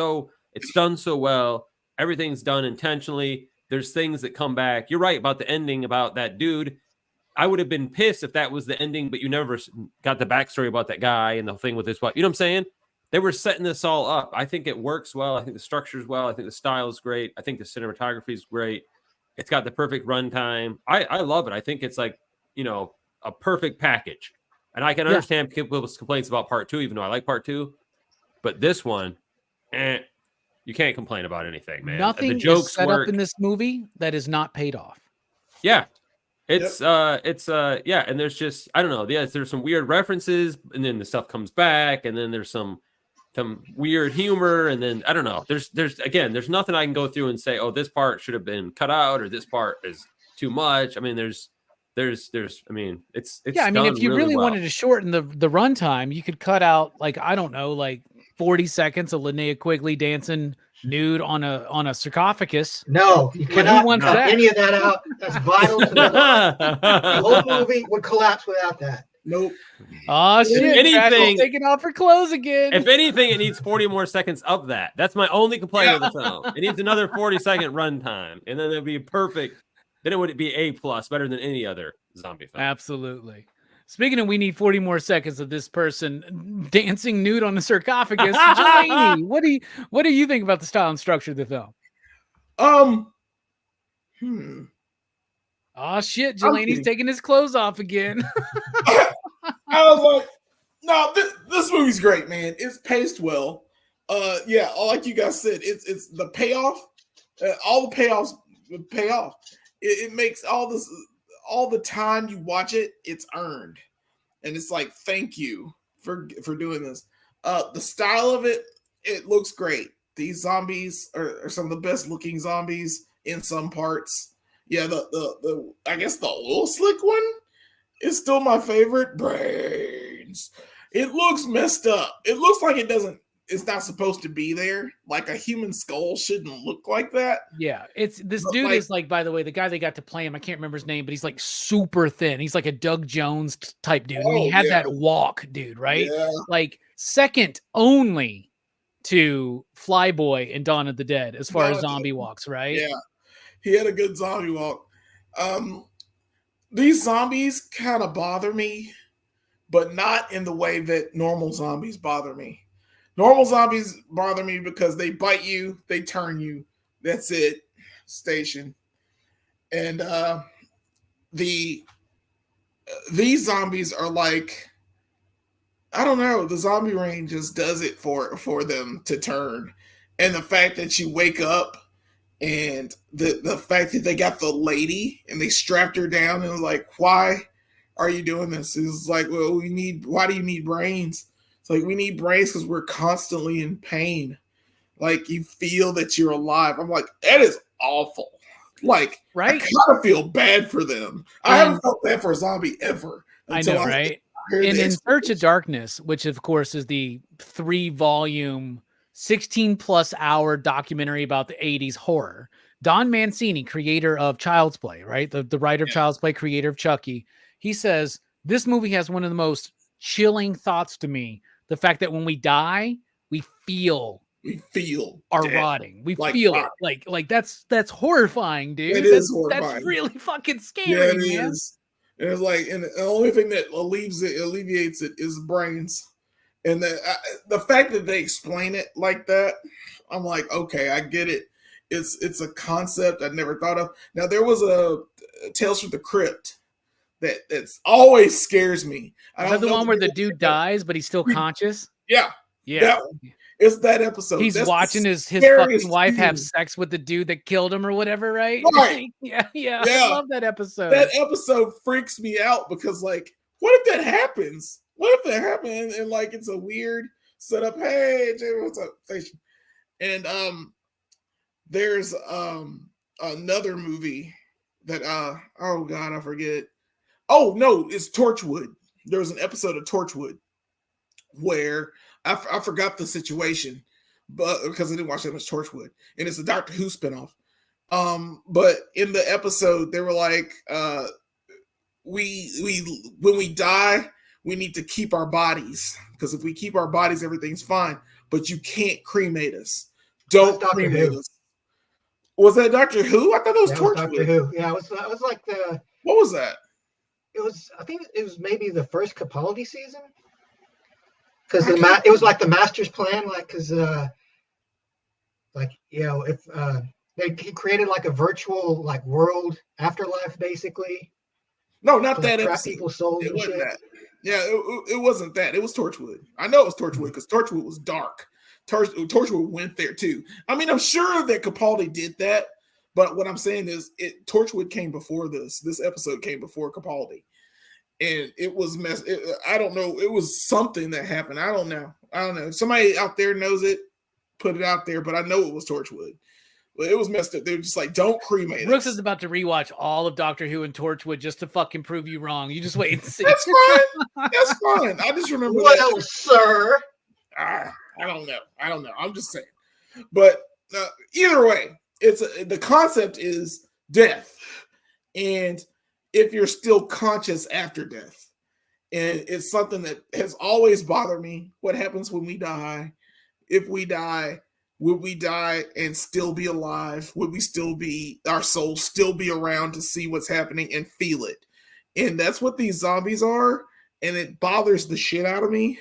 done so well. Everything's done intentionally. There's things that come back. You're right about the ending about that dude. I would have been pissed if that was the ending, but you never got the backstory about that guy and the thing with his wife. You know what I'm saying? they were setting this all up. I think it works well. I think the structure is well. I think the style is great. I think the cinematography is great. It's got the perfect runtime. I love it. I think it's like, you know, a perfect package. And I can understand people's complaints about part 2, even though I like part 2. But this one, you can't complain about anything, man. Nothing the jokes is set work. up in this movie that is not paid off. Yeah. It's yeah, and there's just, I don't know. Yes, there's some weird references, and then the stuff comes back, and then there's some weird humor, and then I don't know. There's nothing I can go through and say, oh, this part should have been cut out, or this part is too much. I mean, it's I mean, it's yeah. I mean, if you really well. wanted to shorten the runtime, you could cut out, like, I don't know, like 40 seconds of Linnea Quigley dancing nude on a sarcophagus. No, you cannot wants cut that? any of that out. That's vital to the whole movie would collapse without that. Nope. Oh shit! anything, taking off her clothes again. If anything, it needs 40 more seconds of that. That's my only complaint with the film. It needs another 40-second runtime, and then it'd be perfect. Then it would be A+, better than any other zombie film. Absolutely. Speaking of, we need 40 more seconds of this person dancing nude on the sarcophagus. Delaney, what do you think about the style and structure of the film? Oh shit! Delaney's taking his clothes off again. I was like, no, this movie's great, man. It's paced well. Yeah, like you guys said, it's the payoff. All the payoffs pay off. It makes all the time you watch it, it's earned, and it's like, thank you for doing this. The style of it looks great. These zombies are some of the best looking zombies in some parts. Yeah, the I guess the oil slick one is still my favorite. Brains. It looks messed up. It looks like it's not supposed to be there. Like a human skull shouldn't look like that. Yeah, it's this dude is like, by the way, the guy they got to play him, I can't remember his name, but he's like super thin. He's like a Doug Jones type dude. And he had that walk, dude, right? Yeah. Like second only to Flyboy in Dawn of the Dead as far as zombie walks, right? Yeah. He had a good zombie walk. These zombies kind of bother me, but not in the way that normal zombies bother me. Normal zombies bother me because they bite you, they turn you. That's it. Station. And these zombies are like, I don't know, the zombie rain just does it for them to turn. And the fact that you wake up and the fact that they got the lady and they strapped her down and was like, why are you doing this? It's like, well, why do you need brains? It's like, we need brains because we're constantly in pain. Like, you feel that you're alive. I'm like, that is awful. Like, right? I kind of feel bad for them. I haven't felt bad for a zombie ever. I know, right? And in Search of Darkness, which of course is the 3-volume 16+ hour documentary about the 80s horror, Don Mancini, creator of Child's Play, right? The writer of Child's Play, creator of Chucky. He says, this movie has one of the most chilling thoughts to me. The fact that when we die, we feel our dead. Rotting. We like feel it. Like that's horrifying, dude. It is horrifying. That's really fucking scary. Yeah, it man. is. And it's like, and the only thing that alleviates it is brains. And the fact that they explain it like that, I'm like, okay, I get it. It's a concept I never thought of. Now, there was a Tales from the Crypt that's always scares me. Is that the one where the dude dies, but he's still conscious? Yeah. Yeah. It's that episode. He's watching his fucking wife have sex with the dude that killed him or whatever, right? Right. Yeah. I love that episode. That episode freaks me out because, like, what if that happens? What if that happened and like it's a weird setup? Hey, Jay, what's up? Station. And there's another movie that oh god, I forget. Oh no, it's Torchwood. There was an episode of Torchwood where I forgot the situation, but because I didn't watch that much Torchwood, and it's a Doctor Who spinoff. But in the episode, they were like, we when we die, we need to keep our bodies, because if we keep our bodies, everything's fine. But you can't cremate us. Don't cremate us. Was that Doctor Who? I thought that was Torchwood. Doctor Who. Yeah, it was like the. What was that? It was. I think it was maybe the first Capaldi season. because it was like the master's plan, like because like if he created like a virtual like world afterlife basically. No, not To, that like, trap episode. people's souls It and wasn't shit. that. Yeah, it wasn't that. It was Torchwood. I know it was Torchwood because Torchwood was dark. Torchwood went there too. I mean, I'm sure that Capaldi did that, but what I'm saying is, Torchwood came before this. This episode came before Capaldi, and it was I don't know. It was something that happened. I don't know. If somebody out there knows it, put it out there. But I know it was Torchwood. But it was messed up. They were just like, don't cremate Brooks us. is about to rewatch all of Doctor Who and Torchwood just to fucking prove you wrong. You just wait and see. That's fine. That's fine. I just remember Well, sir. I don't know. I'm just saying. But either way, the concept is death, and if you're still conscious after death, and it's something that has always bothered me. What happens when we die? If we die, would we die and still be alive? Would we still be, our souls still be around to see what's happening and feel it? And that's what these zombies are. And it bothers the shit out of me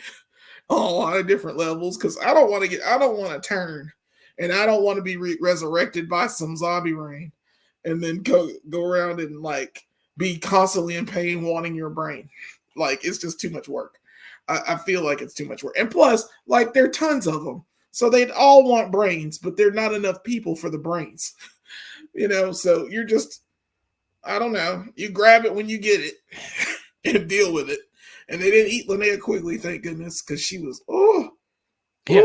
on a lot of different levels because I don't want to turn, and I don't want to be resurrected by some zombie rain and then go around and like be constantly in pain wanting your brain. Like, it's just too much work. I feel like it's too much work. And plus, like, there are tons of them. So they'd all want brains, but there are not enough people for the brains. So you're just, I don't know. You grab it when you get it and deal with it. And they didn't eat Linnea Quigley, thank goodness, because she was, Yeah.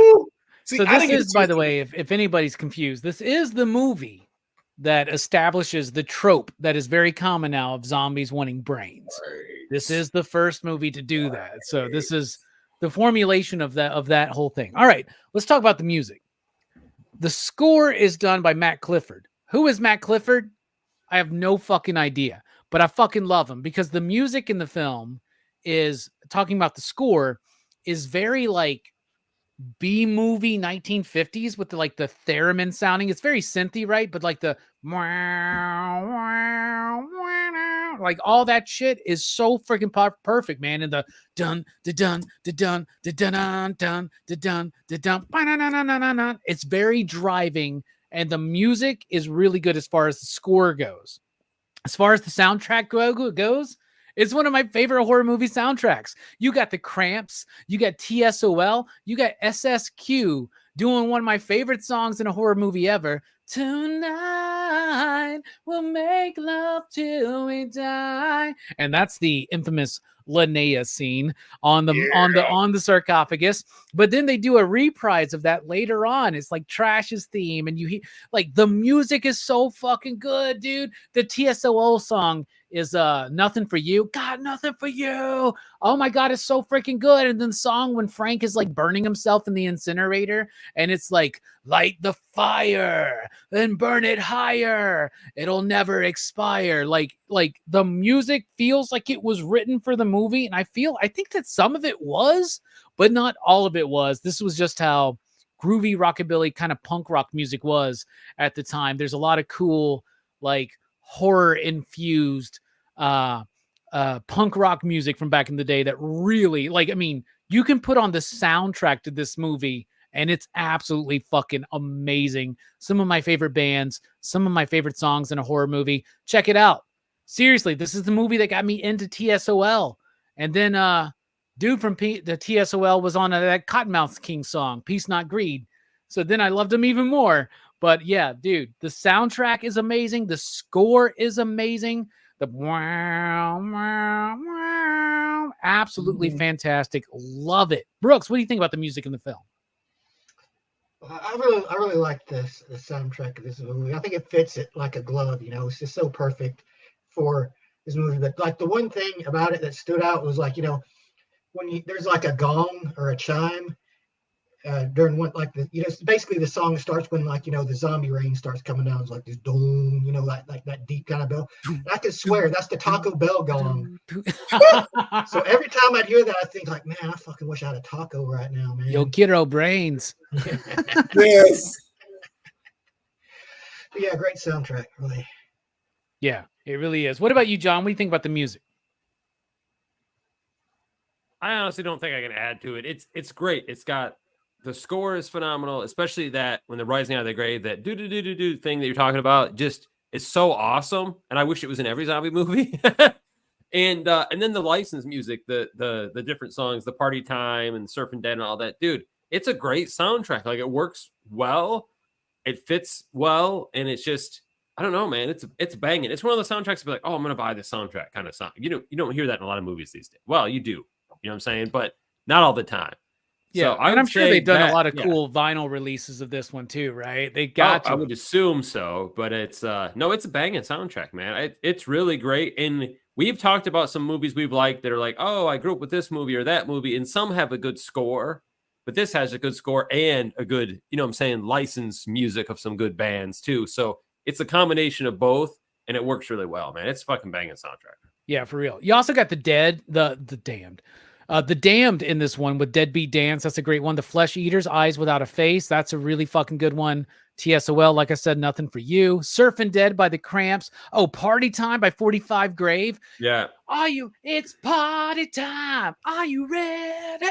See, so this is, by the way, if anybody's confused, this is the movie that establishes the trope that is very common now of zombies wanting brains. Right. This is the first movie to do that. So this is the formulation of that whole thing. All right, let's talk about the music. The score is done by Matt Clifford. Who is Matt Clifford? I have no fucking idea, but I fucking love him because the music in the film is, talking about the score, is very like B-movie 1950s with the theremin sounding. It's very synthy, right? But like the like all that shit is so freaking perfect, man. And the dun da dun da dun da dun dun da dun da dun, it's very driving, and the music is really good as far as the score goes. As far as the soundtrack goes, it's one of my favorite horror movie soundtracks. You got the Cramps, you got TSOL, you got SSQ doing one of my favorite songs in a horror movie ever. Tonight we'll make love till we die, and that's the infamous Linnea scene on the sarcophagus. But then they do a reprise of that later on. It's like Trash's theme, and you hear like the music is so fucking good, dude. The TSOL song is Nothing For You. God, Nothing For You. Oh my God, it's so freaking good. And then the song when Frank is like burning himself in the incinerator, and it's like, light the fire, then burn it higher. It'll never expire. Like the music feels like it was written for the movie. And I think that some of it was, but not all of it was. This was just how groovy rockabilly kind of punk rock music was at the time. There's a lot of cool, like horror infused punk rock music from back in the day that really, like, I mean, you can put on the soundtrack to this movie and it's absolutely fucking amazing. Some of my favorite bands, some of my favorite songs in a horror movie. Check it out. Seriously, this is the movie that got me into TSOL. And then dude from the TSOL was on that Cottonmouth King song, Peace Not Greed. So then I loved him even more. But yeah, dude, the soundtrack is amazing. The score is amazing. The wow, wow, wow, absolutely fantastic. Love it. Brooks, what do you think about the music in the film? I really like the soundtrack of this movie. I think it fits it like a glove. It's just so perfect for this movie. But like the one thing about it that stood out was like, when there's like a gong or a chime during one, like basically the song starts when like the zombie rain starts coming down. It's like this dong, like that deep kind of bell. And I could swear that's the Taco Bell gong. So every time I'd hear that, I think like, man, I fucking wish I had a taco right now, man. Yo quiero brains. Yes. But yeah, great soundtrack, really. Yeah, it really is. What about you, John? What do you think about the music? I honestly don't think I can add to it. It's great. It's got the score is phenomenal, especially that when they're rising out of the grave, that do thing that you're talking about just is so awesome. And I wish it was in every zombie movie. And then the licensed music, the different songs, the party time and surfing dead and all that, dude. It's a great soundtrack. Like it works well, it fits well, and it's just I don't know, man. It's banging. It's one of those soundtracks to be like, oh, I'm gonna buy this soundtrack kind of song. You don't hear that in a lot of movies these days. Well, you do, you know what I'm saying, but not all the time. Yeah, So and I'm sure they've done a lot of yeah. cool vinyl releases of this one too, right? They Oh, got I to. would assume so, but it's no, it's a banging soundtrack, man. It's really great. And we've talked about some movies we've liked that are like, oh, I grew up with this movie or that movie, and some have a good score, but this has a good score and a good, you know what I'm saying, licensed music of some good bands too. So it's a combination of both, and it works really well, man. It's fucking banging soundtrack. Yeah, for real. You also got the damned. The Damned in this one with Deadbeat Dance. That's a great one. The Flesh Eaters, Eyes Without a Face. That's a really fucking good one. TSOL, like I said, Nothing for You. Surfing Dead by the Cramps. Oh, Party Time by 45 Grave. Yeah. It's party time. Are you ready?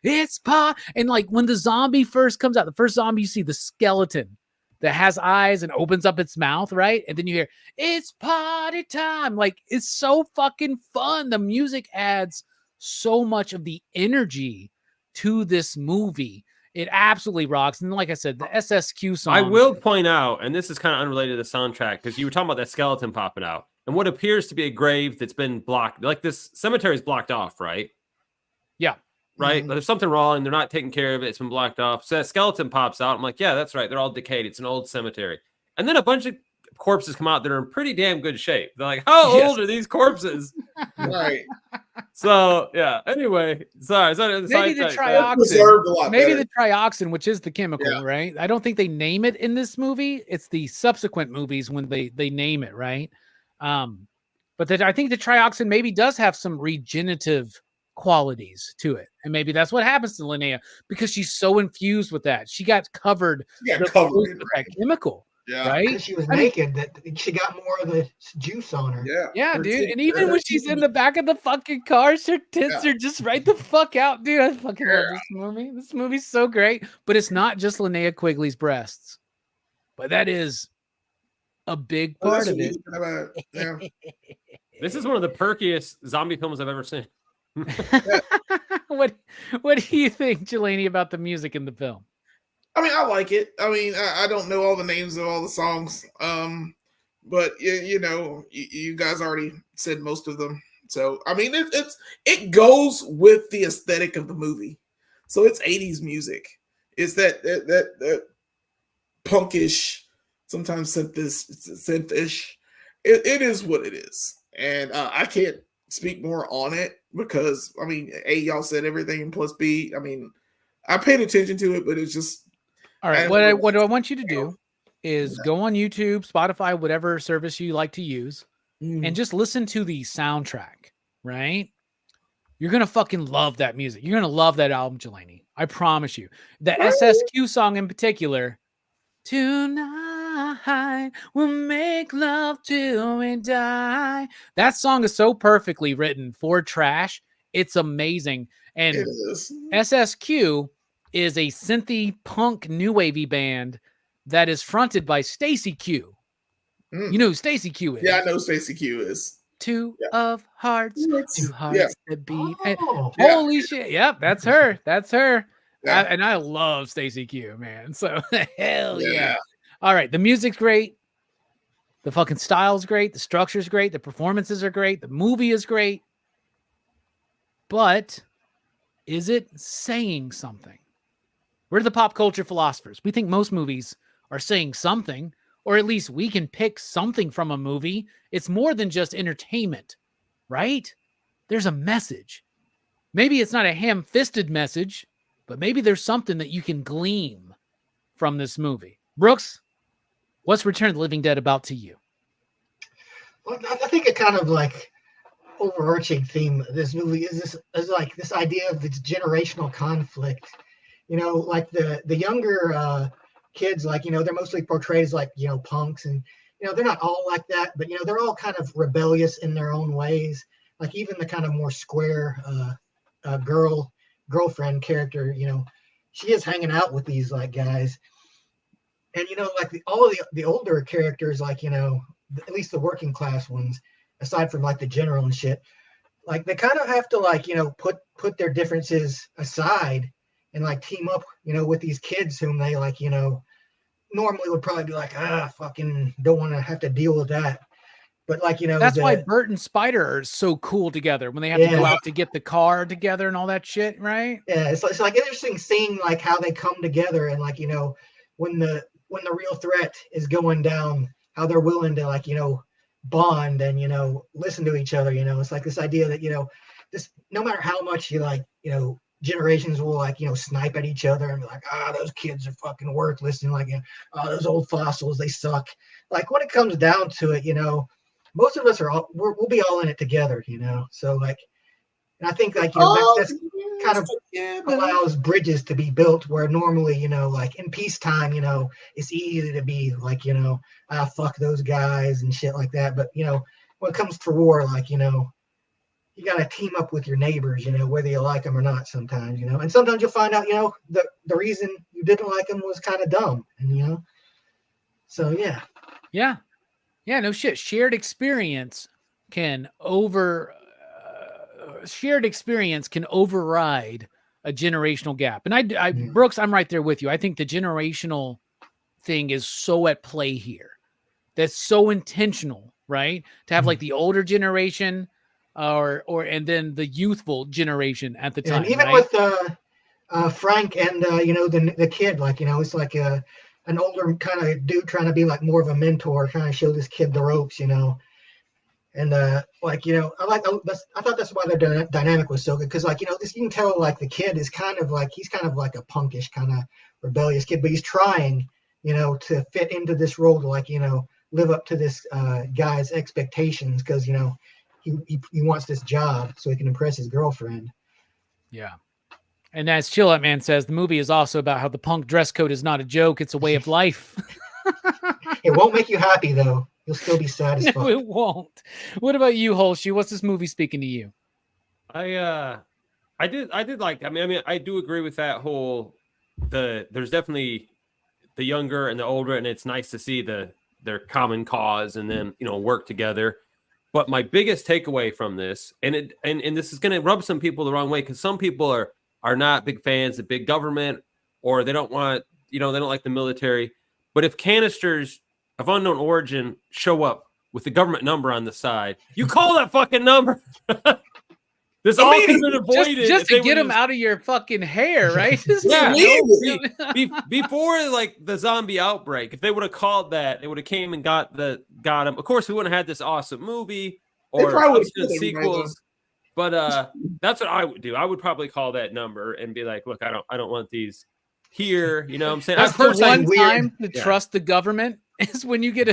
It's party. And like when the zombie first comes out, the first zombie, you see the skeleton that has eyes and opens up its mouth, right? And then you hear, it's party time. Like, it's so fucking fun. The music adds so much of the energy to this movie. It absolutely rocks. And like I said, the SSQ song. I will point out, and this is kind of unrelated to the soundtrack, because you were talking about that skeleton popping out and what appears to be a grave that's been blocked. Like this cemetery is blocked off, right? Yeah. Right. There's something wrong. They're not taking care of it. It's been blocked off. So that skeleton pops out. I'm like, yeah, that's right. They're all decayed. It's an old cemetery. And then a bunch of corpses come out that are in pretty damn good shape. They're like, how old are these corpses? Right. So yeah. Anyway, sorry. Maybe the Preserved a trioxin. lot Maybe better. the trioxin, which is the chemical, Yeah. right? I don't think they name it in this movie. It's the subsequent movies when they name it, right? But I think the trioxin maybe does have some regenerative qualities to it, and maybe that's what happens to Linnea because she's so infused with that. She got covered, with that chemical. Yeah. Right? Because she was naked, that she got more of the juice on her. Yeah. Yeah, Her dude. teeth- And even her when she's teeth- in the back of the fucking car, her tits Yeah. are just right the fuck out, dude. I fucking love Yeah. this movie. This movie's so great. But it's not just Linnea Quigley's breasts. But that is a big Oh, part that's of what it. you're talking about. Yeah. This is one of the perkiest zombie films I've ever seen. What do you think, Jelani, about the music in the film? I mean, I like it. I mean, I don't know all the names of all the songs, but you know, you guys already said most of them. So I mean, it goes with the aesthetic of the movie. So it's 80s music. It's that punkish, sometimes synthish. It is what it is, and I can't speak more on it because I mean, A, y'all said everything, and plus B, I mean, I paid attention to it, but it's just. All right. What I want you to do is go on YouTube, Spotify, whatever service you like to use, and just listen to the soundtrack, right? You're going to fucking love that music. You're going to love that album, Jelani. I promise you. The SSQ song in particular, Tonight we'll make love till we die. That song is so perfectly written for trash. It's amazing. And It is. SSQ is a synthy punk new wavy band that is fronted by Stacy Q. You know who Stacy Q is? Yeah, I know Stacy Q is. Two of hearts, two hearts that beat. Oh. Holy shit. Yep, that's her. That's her. Yeah. And I love Stacy Q, man. So hell yeah. Yeah. All right. The music's great. The fucking style's great. The structure's great. The performances are great. The movie is great. But is it saying something? We're the pop culture philosophers. We think most movies are saying something, or at least we can pick something from a movie. It's more than just entertainment, right? There's a message. Maybe it's not a ham-fisted message, but maybe there's something that you can glean from this movie. Brooks, what's Return of the Living Dead about to you? Well, I think it kind of like overarching theme of this movie is like this idea of this generational conflict. You know, like the younger kids, like, you know, they're mostly portrayed as like, you know, punks, and, you know, they're not all like that, but, you know, they're all kind of rebellious in their own ways. Like even the kind of more square girlfriend character, she is hanging out with these like guys, and like all of the older characters, like at least the working class ones, aside from like the general and shit, like they kind of have to like put their differences aside and like team up with these kids whom they like normally would probably be like, fucking don't want to have to deal with that. But like, that's why Bert and Spider are so cool together when they have to go out to get the car together and all that shit, right? Yeah, it's like interesting seeing like how they come together and like, when the real threat is going down, how they're willing to like, bond and, listen to each other. It's like this idea that, this no matter how much you like, generations will like snipe at each other and be like, those kids are fucking worthless, and like those old fossils, they suck. Like when it comes down to it, most of us we'll be all in it together, so like, and I think like that's kind of allows bridges to be built where normally like in peacetime it's easy to be like fuck those guys and shit like that, but when it comes to war, like you got to team up with your neighbors, whether you like them or not sometimes, and sometimes you'll find out, the reason you didn't like them was kind of dumb. And, so yeah. Yeah. Yeah. No shit. Shared experience can override a generational gap. And Brooks, I'm right there with you. I think the generational thing is so at play here. That's so intentional, right? To have like the older generation, and then the youthful generation at the time. And even right? with Frank and the kid, like it's like an older kind of dude trying to be like more of a mentor, trying to show this kid the ropes, and like I thought that's why their dynamic was so good, because like this, you can tell like the kid is kind of like a punkish kind of rebellious kid, but he's trying to fit into this role to like live up to this guy's expectations, because he wants this job so he can impress his girlfriend. Yeah. And as Chill Out Man says, the movie is also about how the punk dress code is not a joke. It's a way of life. It won't make you happy, though. You'll still be sad as fuck. No, it won't. What about you, Holshu? What's this movie speaking to you? I did like, I do agree with that whole, there's definitely the younger and the older, and it's nice to see their common cause and then, work together. But my biggest takeaway from this, and this is going to rub some people the wrong way, because some people are not big fans of big government, or they don't want, they don't like the military. But if canisters of unknown origin show up with the government number on the side, you call that fucking number. This all could have been avoided just to get them out of your fucking hair, right? Yeah. Before like the zombie outbreak, if they would have called that, they would have came and got him. Of course, we wouldn't have had this awesome movie or sequels. But that's what I would do. I would probably call that number and be like, "Look, I don't want these here." You know what I'm saying? That's the one time to trust the government is when you get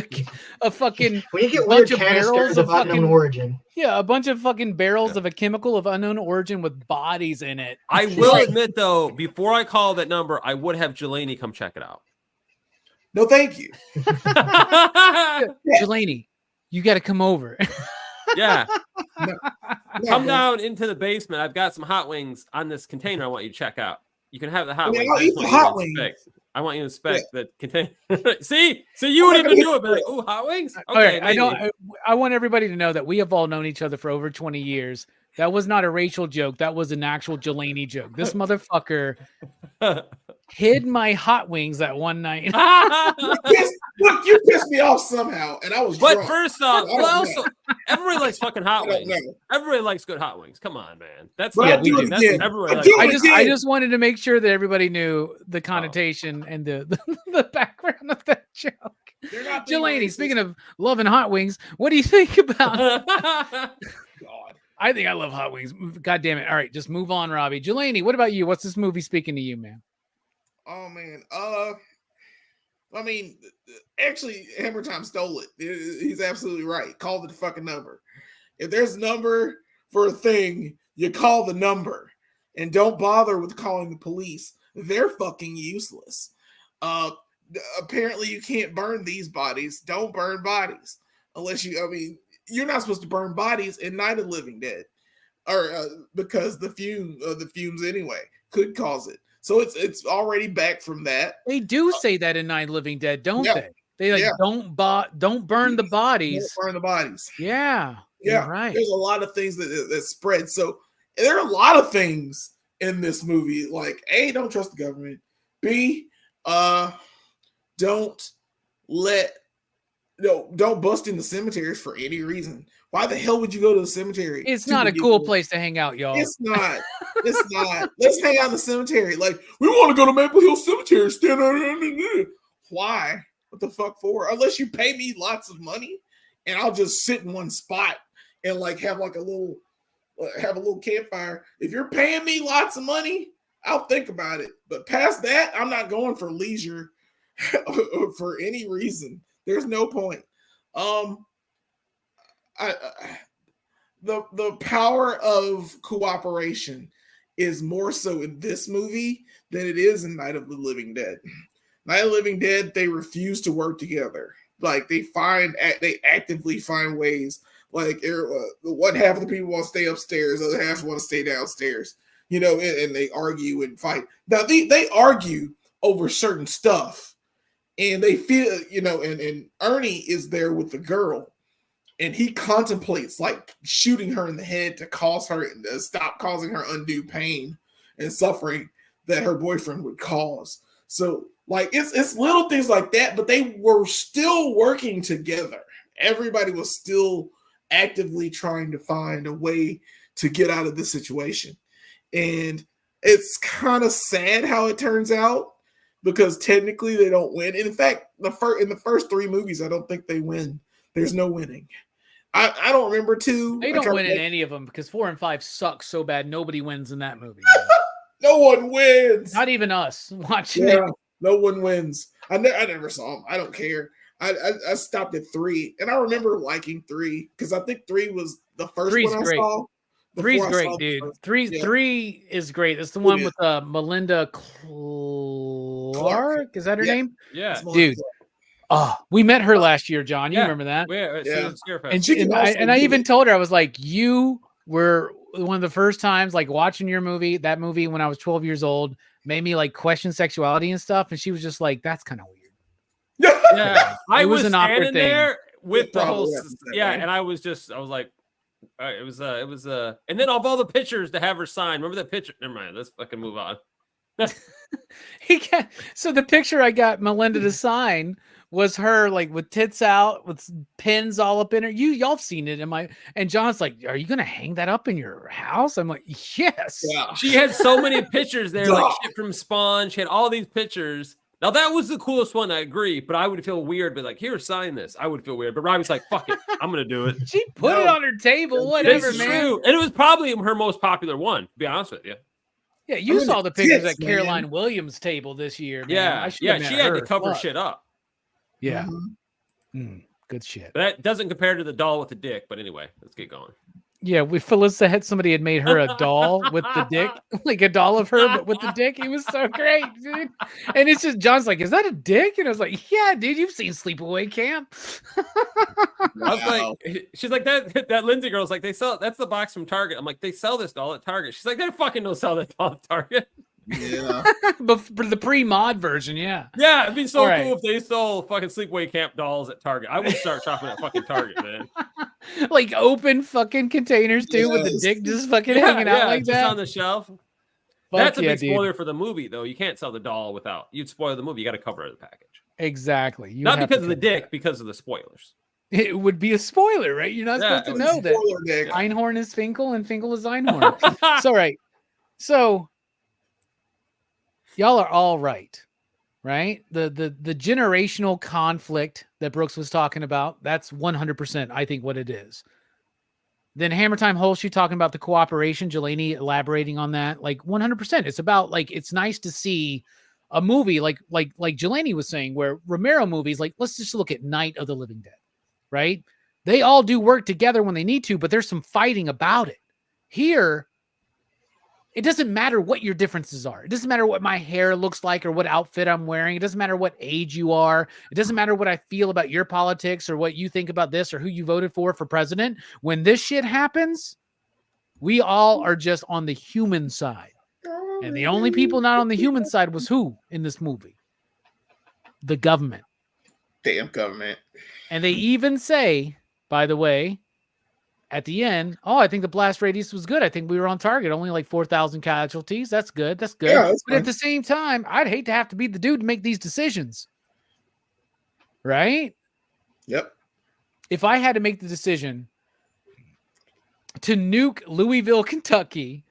a fucking when you get bunch of barrels of unknown origin. Yeah, a bunch of fucking barrels of a chemical of unknown origin with bodies in it. I will admit, though, before I call that number, I would have Jelani come check it out. No, thank you. Jelani, you got to come over. Yeah. Come down into the basement. I've got some hot wings on this container I want you to check out. You can have the hot wings. I'll eat the hot wings. I want you to inspect the container. See, you wouldn't even do it, but like, ooh, hot wings. Okay, I want everybody to know that we have all known each other for over 20 years. That was not a racial joke. That was an actual Jelani joke. This motherfucker hid my hot wings that one night. Look, you pissed me off somehow, and I was But drunk. First off, everybody likes fucking hot wings. Everybody likes good hot wings. Come on, man. That's what we do. That's everybody likes. I just wanted to make sure that everybody knew the connotation and the background of that joke. Jelani, speaking of loving hot wings, what do you think about God? I think I love hot wings. God damn it. All right, just move on, Robbie. Jelani, what about you? What's this movie speaking to you, man? Oh, man. I mean, actually, Hammer Time stole it. He's absolutely right. Call the fucking number. If there's a number for a thing, you call the number. And don't bother with calling the police. They're fucking useless. Apparently, you can't burn these bodies. Don't burn bodies. Unless you're not supposed to burn bodies in Night of the Living Dead. or because the fumes anyway could cause it. So it's already back from that. They do say that in Night of the Living Dead, don't Yeah. they? They like Yeah. don't burn the bodies. Don't burn the bodies. Yeah. Yeah, You're right. There's a lot of things that spread. So there are a lot of things in this movie. Like A, don't trust the government. B, don't bust in the cemeteries for any reason. Why the hell would you go to the cemetery? It's not a cool place to hang out, y'all. It's not. It's not. Let's hang out in the cemetery. Like, we want to go to Maple Hill Cemetery. Stand out. Why? What the fuck for? Unless you pay me lots of money, and I'll just sit in one spot and like have like a little campfire. If you're paying me lots of money, I'll think about it. But past that, I'm not going for leisure for any reason. There's no point. The power of cooperation is more so in this movie than it is in Night of the Living Dead. Night of the Living Dead, they refuse to work together. Like they actively find ways. Like one half of the people want to stay upstairs, the other half want to stay downstairs. You know, and they argue and fight. Now they argue over certain stuff, and they feel, you know, and Ernie is there with the girl. And he contemplates like shooting her in the head to stop causing her undue pain and suffering that her boyfriend would cause. So like it's little things like that, but they were still working together. Everybody was still actively trying to find a way to get out of this situation. And it's kind of sad how it turns out, because technically they don't win. And in fact, in the first three movies, I don't think they win. There's no winning. I don't remember two. They don't win in any of them because 4 and 5 suck so bad. Nobody wins in that movie. No one wins. Not even us watching it. No one wins. I never saw them. I don't care. I stopped at 3, and I remember liking 3 because I think 3 was the first one I saw. 3's great, dude. Three is great. It's the one with Melinda Clark. Is that her name? Yeah, dude. Oh, we met her last year, John. You remember that? And I even told her, I was like, you were one of the first times like watching that movie when I was 12 years old, made me like question sexuality and stuff. And she was just like, that's kind of weird. Yeah, I was an awkward standing thing there with the whole and I was like, it was and then of all the pictures to have her sign, remember that picture? Never mind, let's fucking move on. So the picture I got Melinda to sign was her like with tits out with pins all up in her. Y'all have seen it. And John's like, are you gonna hang that up in your house? I'm like, yes. Yeah. She had so many pictures there, like shit from Spawn. She had all these pictures. Now that was the coolest one, I agree, but I would feel weird, but like, here, sign this. I would feel weird. But Robbie's like, fuck it, I'm gonna do it. She put it on her table, whatever, it's man. True. And it was probably her most popular one, to be honest with you. Yeah, you saw the pictures at Caroline Williams' table this year, man. She had to cover shit up. Yeah. Good shit. But that doesn't compare to the doll with the dick, but anyway, let's get going. Yeah, somebody had made her a doll with the dick, like a doll of her, but with the dick. It was so great, dude. And it's just, John's like, is that a dick? And I was like, yeah, dude, you've seen Sleepaway Camp. I was like, she's like, that Lindsay girl's like, that's the box from Target. I'm like, they sell this doll at Target. She's like, they fucking don't sell that doll at Target. Yeah. But for the pre-mod version, yeah. Yeah, it'd be so cool if they sold fucking Sleepaway Camp dolls at Target. I would start shopping at fucking Target, man. Like open fucking containers too, with the dick just fucking hanging out like just that on the shelf. That's a big spoiler for the movie, though. You can't sell the doll without. You'd spoil the movie. You got to cover the package. Exactly. Not because of the dick, because of the spoilers. It would be a spoiler, right? You're not supposed to know that Einhorn is Finkel and Finkel is Einhorn. So right. So y'all are all right. Right? The generational conflict that Brooks was talking about, that's 100%, I think, what it is. Then Hammer Time Holshu talking about the cooperation, Jelani elaborating on that, like 100%. It's about like, it's nice to see a movie like Jelani was saying, where Romero movies, like, let's just look at Night of the Living Dead, right? They all do work together when they need to, but there's some fighting about it. Here, it doesn't matter what your differences are. It doesn't matter what my hair looks like or what outfit I'm wearing. It doesn't matter what age you are. It doesn't matter what I feel about your politics or what you think about this or who you voted for president. When this shit happens, We all are just on the human side. And the only people not on the human side was who in this movie? The government. Damn government. And they even say, by the way, at the end, oh, I think the blast radius was good. I think we were on target. Only like 4,000 casualties. That's good. That's good. Yeah, that's but at the same time, I'd hate to have to be the dude to make these decisions. Right? Yep. If I had to make the decision to nuke Louisville, Kentucky,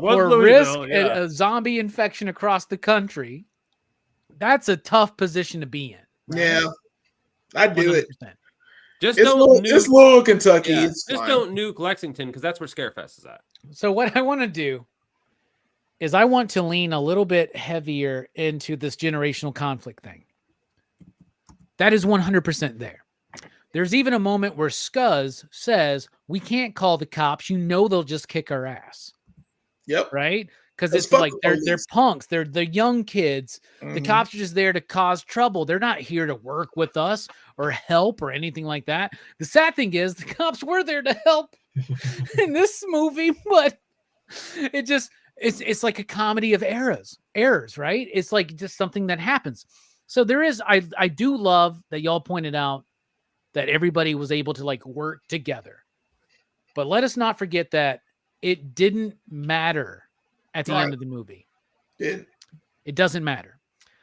or risk a zombie infection across the country, that's a tough position to be in. Right? Yeah, I'd do 100%. It. Just it's don't nuke. It's little Kentucky. Yeah, just don't nuke Lexington because that's where Scarefest is at. So what I want to do is I want to lean a little bit heavier into this generational conflict thing. That is 100% there. There's even a moment where Scuzz says, we can't call the cops. You know they'll just kick our ass. Yep. Right? Because it's like they're punks. They're the young kids. Mm-hmm. The cops are just there to cause trouble. They're not here to work with us or help or anything like that. The sad thing is the cops were there to help in this movie, but it's like a comedy of errors, right? It's like just something that happens. So there is, I do love that y'all pointed out that everybody was able to like work together. But let us not forget that it didn't matter at the end of the movie. It doesn't matter.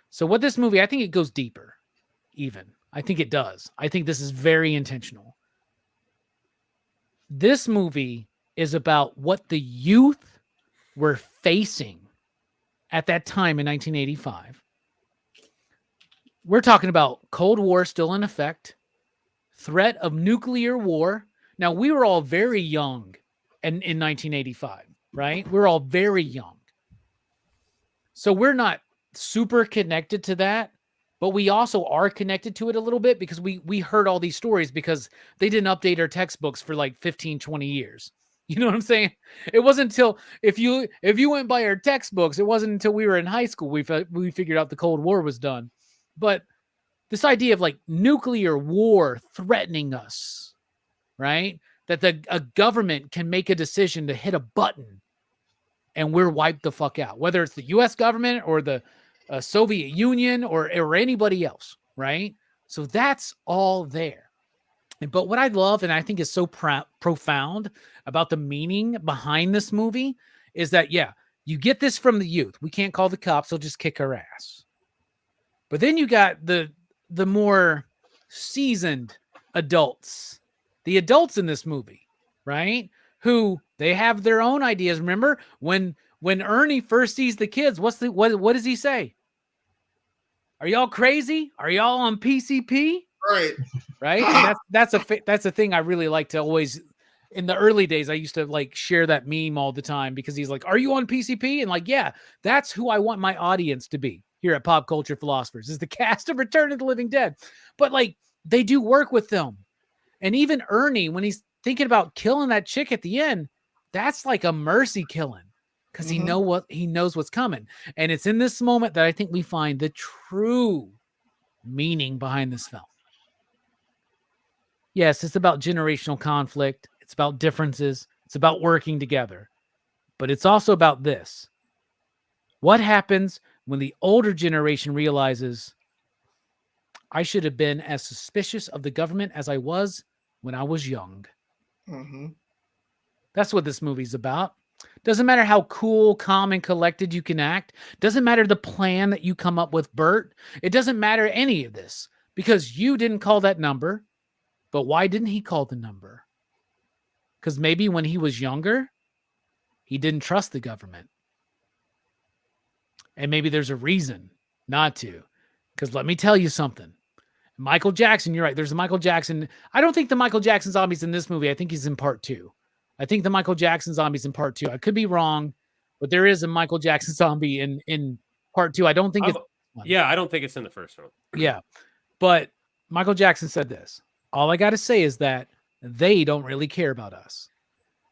So what this movie, I think it goes deeper even. I think it does. I think this is very intentional. This movie is about what the youth were facing at that time in 1985. We're talking about Cold War still in effect. Threat of nuclear war. Now, we were all very young in 1985, right? We're all very young. So we're not super connected to that, but we also are connected to it a little bit because we heard all these stories because they didn't update our textbooks for like 15, 20 years. You know what I'm saying? It wasn't until, if you went by our textbooks, it wasn't until we were in high school we figured out the Cold War was done. But this idea of like nuclear war threatening us, right? That a government can make a decision to hit a button and we're wiped the fuck out, whether it's the U.S. government or the Soviet Union or anybody else, right? So that's all there. But what I love and I think is so profound about the meaning behind this movie is that, yeah, you get this from the youth. We can't call the cops. They'll just kick our ass. But then you got the more seasoned adults, the adults in this movie, right? Who they have their own ideas. Remember when Ernie first sees the kids, what does he say? Are y'all crazy? Are y'all on PCP? Right. Right. And that's a thing I really like to always, in the early days, I used to like share that meme all the time because he's like, are you on PCP? And like, yeah, that's who I want my audience to be here at Pop Culture Philosophers, is the cast of Return of the Living Dead. But like, they do work with them. And even Ernie, when he's thinking about killing that chick at the end, that's like a mercy killing because he knows what's coming. And it's in this moment that I think we find the true meaning behind this film. Yes, it's about generational conflict. It's about differences. It's about working together. But it's also about this. What happens when the older generation realizes I should have been as suspicious of the government as I was when I was young? Mm-hmm. That's what this movie's about. Doesn't matter how cool, calm, and collected you can act. Doesn't matter the plan that you come up with, Bert. It doesn't matter any of this because you didn't call that number. But why didn't he call the number? Because maybe when he was younger, he didn't trust the government. And maybe there's a reason not to. Because let me tell you something. Michael Jackson, you're right. There's a Michael Jackson. I don't think the Michael Jackson zombie's in this movie. I think he's in part 2. I think the Michael Jackson zombie's in part 2. I could be wrong, but there is a Michael Jackson zombie in part 2. I don't think it's... Yeah, I don't think it's in the first one. Yeah. But Michael Jackson said this. All I got to say is that they don't really care about us.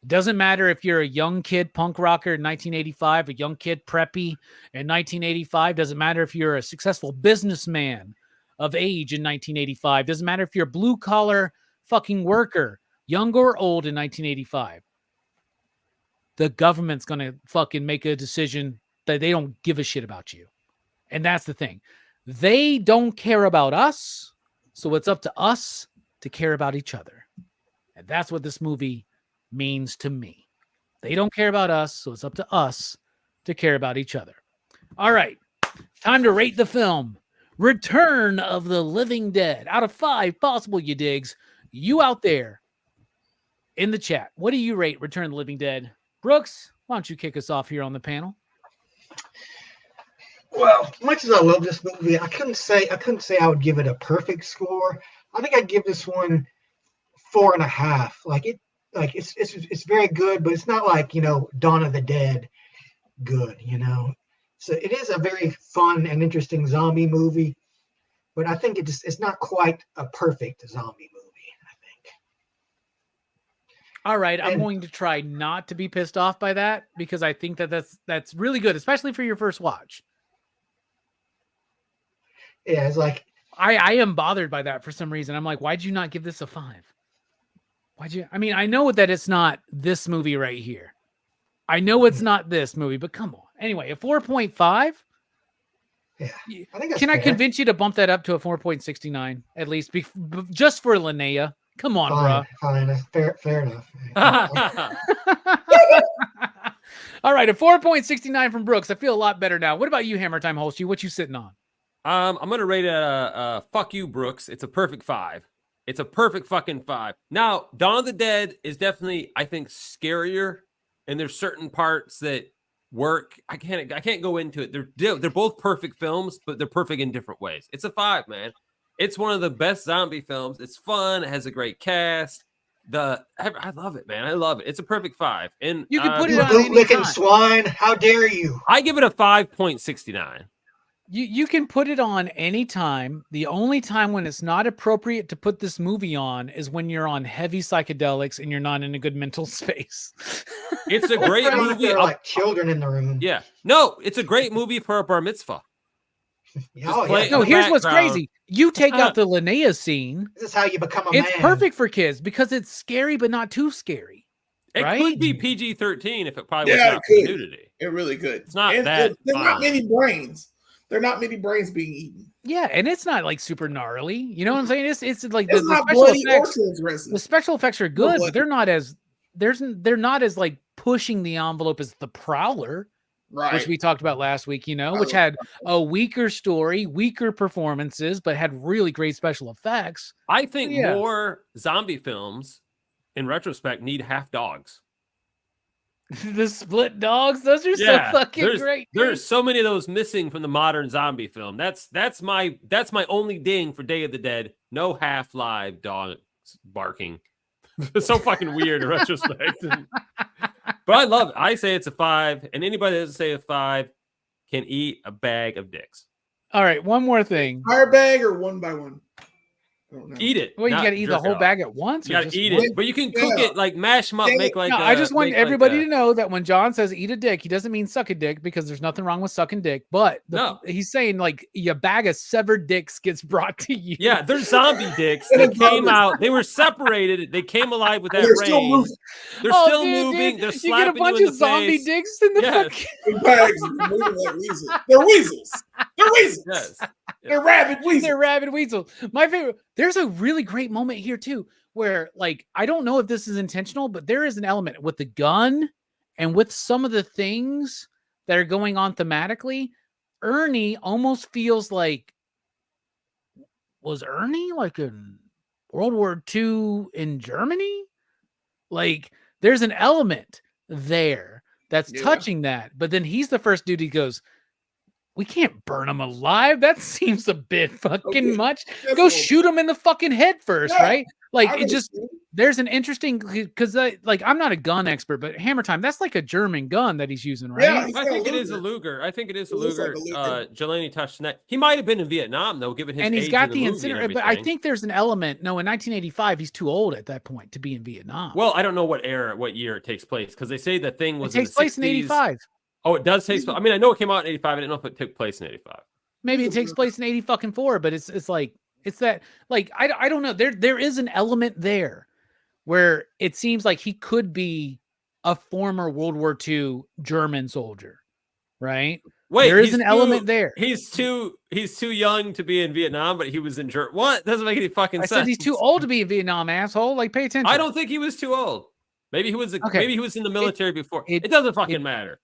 It doesn't matter if you're a young kid punk rocker in 1985, a young kid preppy in 1985. Doesn't matter if you're a successful businessman of age in 1985. Doesn't matter if you're a blue collar fucking worker, young or old in 1985. the government's going to fucking make a decision that they don't give a shit about you. And that's the thing. They don't care about us. So it's up to us to care about each other. And that's what this movie means to me. They don't care about us. So it's up to us to care about each other. All right. Time to rate the film. Return of the Living Dead. Out of 5 possible, you digs. You out there in the chat, what do you rate Return of the Living Dead? Brooks, why don't you kick us off here on the panel? Well, much as I love this movie, I couldn't say I would give it a perfect score. I think I'd give this one 4.5. It's very good, but it's not like, Dawn of the Dead good, So it is a very fun and interesting zombie movie, but I think it's not quite a perfect zombie movie, I think. All right, I'm going to try not to be pissed off by that because I think that's really good, especially for your first watch. Yeah, it's like I am bothered by that for some reason. I'm like, why'd you not give this a 5? I know that it's not this movie right here. I know it's not this movie, but come on. Anyway, a 4.5. Yeah, I think that's Can I fair. convince you to bump that up to a 4.69 at least, just for Linnea? Come on, bro. Fine, fair enough. All right, a 4.69 from Brooks. I feel a lot better now. What about you, Hammer Time Holsty? What you sitting on? I'm gonna rate it a fuck you, Brooks. It's a perfect 5. It's a perfect fucking 5. Now, Dawn of the Dead is definitely, I think, scarier, and there's certain parts that work. I can't go into it. They're both perfect films, but they're perfect in different ways. It's a 5, man. It's one of the best zombie films. It's fun. It has a great cast. I love it, man. I love it. It's a perfect 5. And you can put it on bootlicking swine. How dare you? I give it a 5.69. You can put it on any time. The only time when it's not appropriate to put this movie on is when you're on heavy psychedelics and you're not in a good mental space. It's a great movie. There are like children in the room. Yeah. No, it's a great movie for a bar mitzvah. No, here's what's crazy. You take out the Linnea scene. This is how you become a man. It's perfect for kids because it's scary, but not too scary. It right? could be PG-13 if it probably was not for nudity. It really could. It's not and that. There's not many brains. There are not many brains being eaten. Yeah, and it's not like super gnarly. You know what I'm saying? It's like it's the not special bloody effects. or The special effects are good, but they're not as like pushing the envelope as The Prowler, right? Which we talked about last week. Which had a weaker story, weaker performances, but had really great special effects. I think more zombie films, in retrospect, need half dogs. The split dogs, those are so fucking great. There's so many of those missing from the modern zombie film. That's my only ding for Day of the Dead. No half live dogs barking. It's so fucking weird in retrospect. But I love it. I say it's a 5, and anybody that doesn't say a 5 can eat a bag of dicks. All right, one more thing. Entire bag or one by one? Eat it. Well, you got to eat the whole bag at once. You got to eat it, but you can cook it, like mash them up, make like. I just want everybody to know that when John says eat a dick, he doesn't mean suck a dick because there's nothing wrong with sucking dick. But he's saying like your bag of severed dicks gets brought to you. Yeah, they're zombie dicks. They came out. They were separated. They came alive with that rain. They're still moving. They're slapping you get a bunch of zombie dicks in the fucking bags. Moving like weasels. They're weasels. They're weasels. Yes. They're rabid weasels. They're rabid weasels. My favorite. There's a really great moment here too, where like I don't know if this is intentional, but there is an element with the gun and with some of the things that are going on thematically. Ernie almost feels like was Ernie like in World War II in Germany? Like there's an element there that's touching that, but then he's the first dude. He goes, we can't burn him alive. That seems a bit fucking much. Go shoot him in the fucking head first, right? Like it just, there's an interesting, because like I'm not a gun expert, but Hammer Time, that's like a German gun that he's using, right? Yeah, I think it is a Luger. Jelani touched on that. He might have been in Vietnam though, given his and he's age got in the incinerator. But I think there's an element. No, in 1985, he's too old at that point to be in Vietnam. Well, I don't know what year it takes place because they say the thing was. It takes place in 85. Oh, it does take. I mean, I know it came out in 85. I didn't know if it took place in 85. Maybe it takes place in 80-4, but it's like it's that like I don't know. There is an element there where it seems like he could be a former World War II German soldier, right? Wait, there is an element there. He's too young to be in Vietnam, but he was in Germany. What? Doesn't make any fucking sense. I said he's too old to be in Vietnam, asshole. Like, pay attention. I don't think he was too old. Maybe he was. Maybe he was in the military before. It doesn't fucking matter.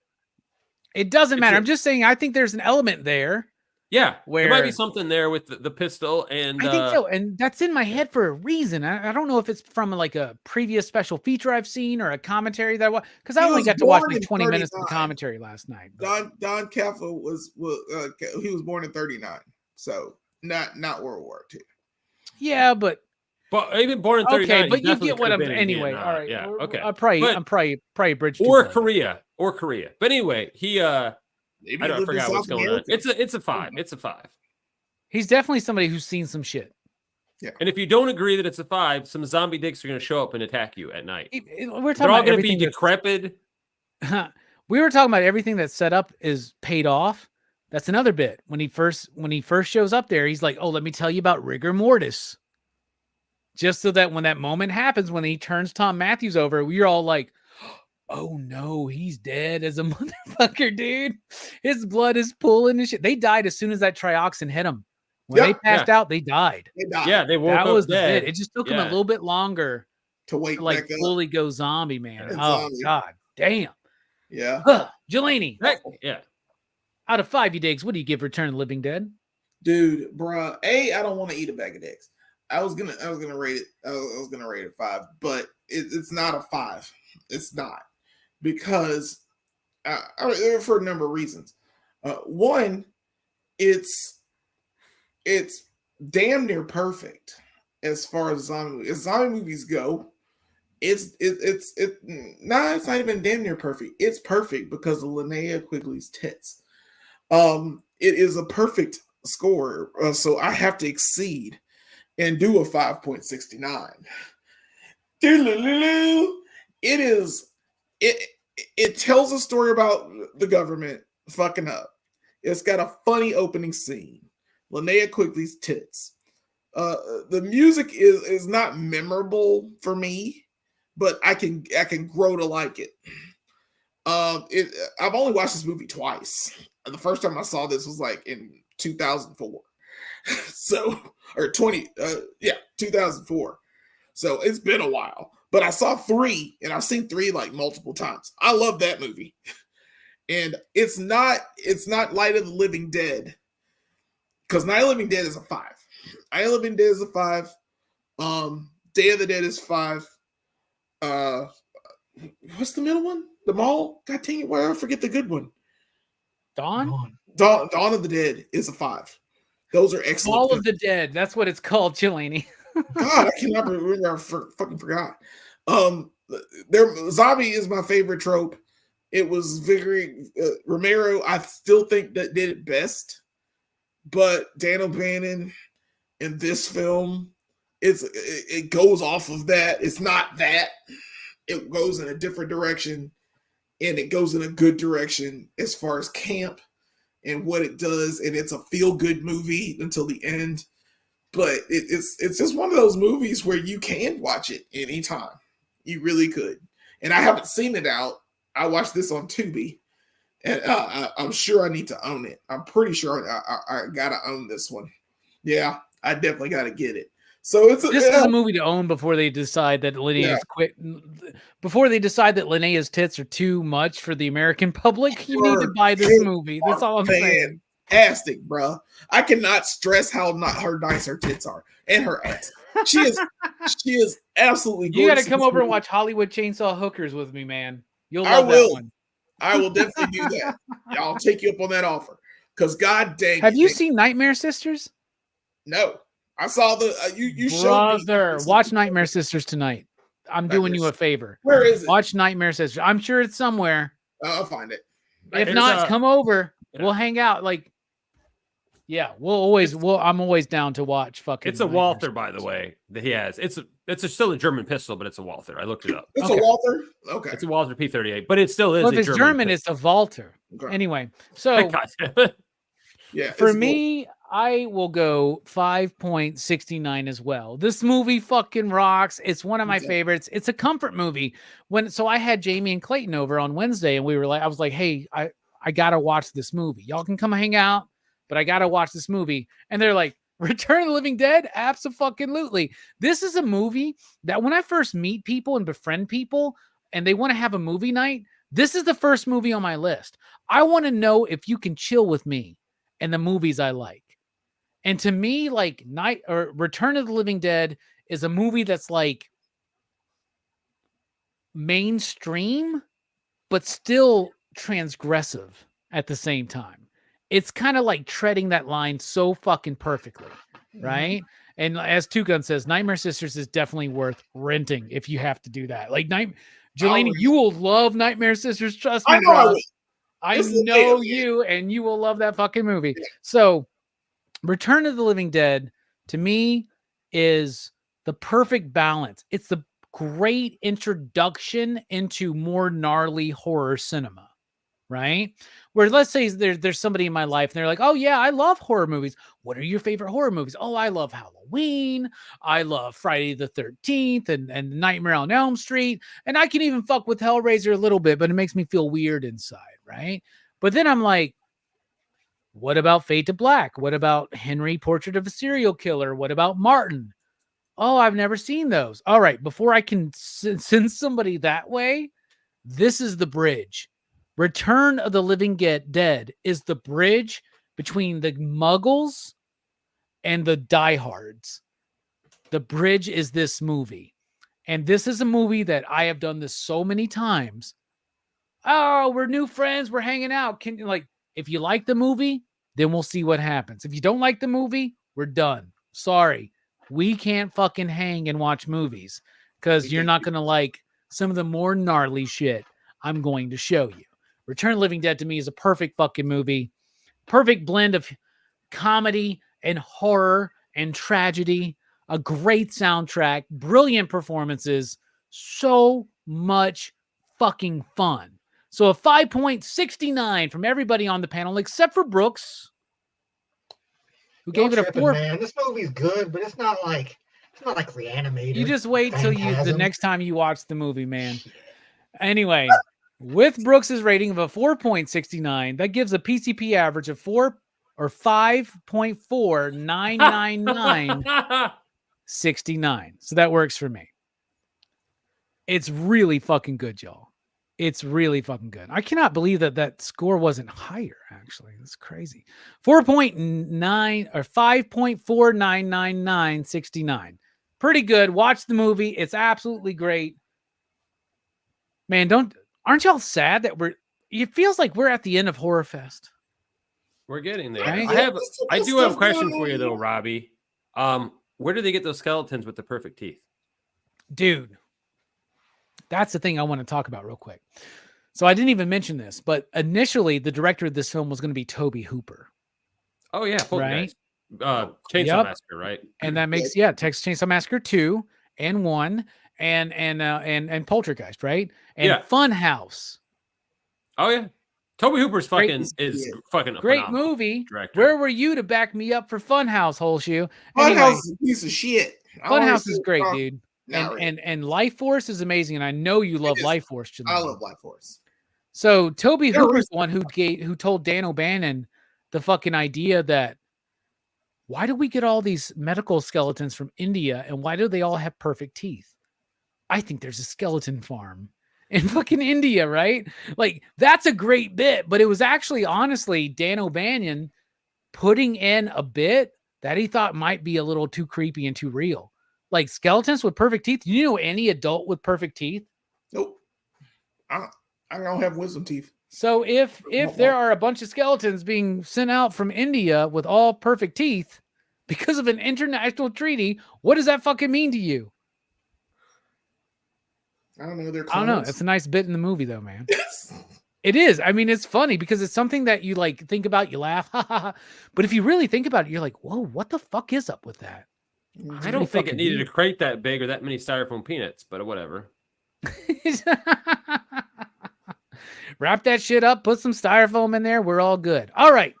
It doesn't matter. I'm just saying. I think there's an element there. Yeah, where there might be something there with the pistol, and I think so. And that's in my head for a reason. I don't know if it's from like a previous special feature I've seen or a commentary that because I only got to watch like 20 minutes of the commentary last night. Don Caffel was he was born in 39, so not World War II. Yeah, but even born in 39. Okay, but you get what I'm anyway. All right, yeah, okay. I'm probably bridge or Korea. But anyway, he I forgot what's going on. It's a 5. It's a 5. He's definitely somebody who's seen some shit. Yeah. And if you don't agree that it's a 5, some zombie dicks are going to show up and attack you at night. We're talking They're all about going to be decrepit. We were talking about everything that's set up is paid off. That's another bit. When he first shows up there, he's like, "Oh, let me tell you about rigor mortis." Just so that when that moment happens, when he turns Tom Matthews over, we're all like, "Oh no, he's dead as a motherfucker, dude. His blood is pooling and shit." They died as soon as that trioxin hit him. When they passed out, they died. Yeah, they woke up That was dead. the bit. It just took him a little bit longer to wait, to like fully go zombie, man. Zombie. God damn. Yeah. Jelani. Yeah. Out of 5, you digs, what do you give Return of the Living Dead? Dude, bruh. I don't want to eat a bag of dicks. I was gonna rate it. I was gonna rate it 5, but it's not a 5. It's not, because for a number of reasons. One, it's damn near perfect as far as zombie movies go. It's not even damn near perfect. It's perfect because of Linnea Quigley's tits. It is a perfect score, so I have to exceed and do a 5.69. It tells a story about the government fucking up. It's got a funny opening scene. Linnea Quigley's tits. The music is not memorable for me, but I can grow to like it. I've only watched this movie twice. The first time I saw this was like in 2004. So, or 2004. So it's been a while. But I saw 3, and I've seen 3 like multiple times. I love that movie. And it's not Light of the Living Dead. Because Night of the Living Dead is a 5. Night of the Living Dead is a 5. Day of the Dead is 5. What's the middle one? The Mall? God dang it, why I forget the good one? Dawn of the Dead is a 5. Those are excellent. All of the Dead. That's what it's called, Chilani. God, I cannot remember. I fucking forgot. Zombie is my favorite trope. It was very Romero. I still think that did it best, but Dan O'Bannon in this film, it goes off of that. It's not that. It goes in a different direction, and it goes in a good direction as far as camp and what it does. And it's a feel-good movie until the end. But it's just one of those movies where you can watch it anytime. You really could. And I haven't seen it out. I watched this on Tubi, and I'm sure I need to own it. I'm pretty sure I gotta own this one. Yeah, I definitely gotta get it. So this is a movie to own before they decide that Linnea's before they decide that Linnea's tits are too much for the American public. You need to buy this movie. That's all I'm saying. Fantastic, bro. I cannot stress how nice her tits are and her ass. She is absolutely gorgeous. You got to come over and watch Hollywood Chainsaw Hookers with me, man. You'll love that one. I will definitely do that. I'll take you up on that offer. Because god dang. Have you seen Nightmare Sisters? No. I saw the you showed me. Watch Nightmare Sisters tonight. I'm doing you a favor. Where is it? Watch Nightmare Sisters. I'm sure it's somewhere. I'll find it. If not, come over. Yeah. We'll hang out. Yeah, I'm always down to watch fucking. It's a Walther, by the way, that he has. It's still a German pistol, but it's a Walther. I looked it up. It's a Walther? Okay. It's a Walther P38, but it still is. Well, if it's German, it's a Walther. Okay. Anyway, so yeah. For me, I will go 5.69 as well. This movie fucking rocks. It's one of my favorites. It's a comfort movie. So I had Jamie and Clayton over on Wednesday, and I was like, hey, I gotta watch this movie. Y'all can come hang out, but I gotta watch this movie. And they're like, Return of the Living Dead? Abso-fucking-lutely. This is a movie that when I first meet people and befriend people and they want to have a movie night, this is the first movie on my list. I want to know if you can chill with me and the movies I like. And to me, like Return of the Living Dead is a movie that's like mainstream, but still transgressive at the same time. It's kind of like treading that line so fucking perfectly, right? And as Two Gun says, Nightmare Sisters is definitely worth renting if you have to do that. Like Jelani, you will love Nightmare Sisters. Trust me, bro. I know you, and you will love that fucking movie. So, Return of the Living Dead to me is the perfect balance. It's the great introduction into more gnarly horror cinema. Right? Where let's say there's somebody in my life and they're like, oh yeah, I love horror movies. What are your favorite horror movies? Oh, I love Halloween. I love Friday the 13th and Nightmare on Elm Street. And I can even fuck with Hellraiser a little bit, but it makes me feel weird inside. Right? But then I'm like, what about Fade to Black? What about Henry, Portrait of a Serial Killer? What about Martin? Oh, I've never seen those. All right. Before I can send somebody that way, this is the bridge. Return of the Living Dead is the bridge between the Muggles and the diehards. The bridge is this movie. And this is a movie that I have done this so many times. Oh, we're new friends. We're hanging out. If you like the movie, then we'll see what happens. If you don't like the movie, we're done. Sorry. We can't fucking hang and watch movies because you're not going to like some of the more gnarly shit I'm going to show you. Return of the Living Dead to me is a perfect fucking movie. Perfect blend of comedy and horror and tragedy. A great soundtrack. Brilliant performances. So much fucking fun. So a 5.69 from everybody on the panel except for Brooks, who gave it a 4. Man, this movie's good, but it's not like Reanimator. You just wait till the next time you watch the movie, man. Anyway, with Brooks's rating of a 4.69, that gives a PCP average of 5.499969. So that works for me. It's really fucking good, y'all. It's really fucking good. I cannot believe that score wasn't higher, actually. That's crazy. 4.9 or 5.499969. Pretty good. Watch the movie. It's absolutely great. Man, aren't y'all sad that it feels like we're at the end of Horrorfest? We're getting there. Right? I do have a question for you though, Robbie. Where do they get those skeletons with the perfect teeth? Dude, that's the thing I want to talk about real quick. So I didn't even mention this, but initially the director of this film was going to be Tobe Hooper. Oh yeah, right? Chainsaw Massacre, right? And that makes Texas Chainsaw Massacre 2 and 1 and Poltergeist, right? And Funhouse. Oh yeah. Tobe Hooper's fucking great movie. Director. Where were you to back me up for Funhouse, whole shoe? Funhouse is a piece of shit. Funhouse is great, dude. And Life Force is amazing, and I know you love Life Force. Janelle. I love Life Force. So Tobe Hooper's the one who told Dan O'Bannon the fucking idea that why do we get all these medical skeletons from India, and why do they all have perfect teeth? I think there's a skeleton farm in fucking India, right? Like, that's a great bit, but it was actually, honestly, Dan O'Bannon putting in a bit that he thought might be a little too creepy and too real. Like, skeletons with perfect teeth. You know any adult with perfect teeth? Nope. I don't have wisdom teeth. So if there are a bunch of skeletons being sent out from India with all perfect teeth because of an international treaty, what does that fucking mean to you? I don't know. I don't know. It's a nice bit in the movie, though, man. It is. I mean, it's funny because it's something that you like think about, you laugh, but if you really think about it, you're like, whoa, what the fuck is up with that? I don't think it needed a crate that big or that many styrofoam peanuts, but whatever. Wrap that shit up, put some styrofoam in there. We're all good. All right.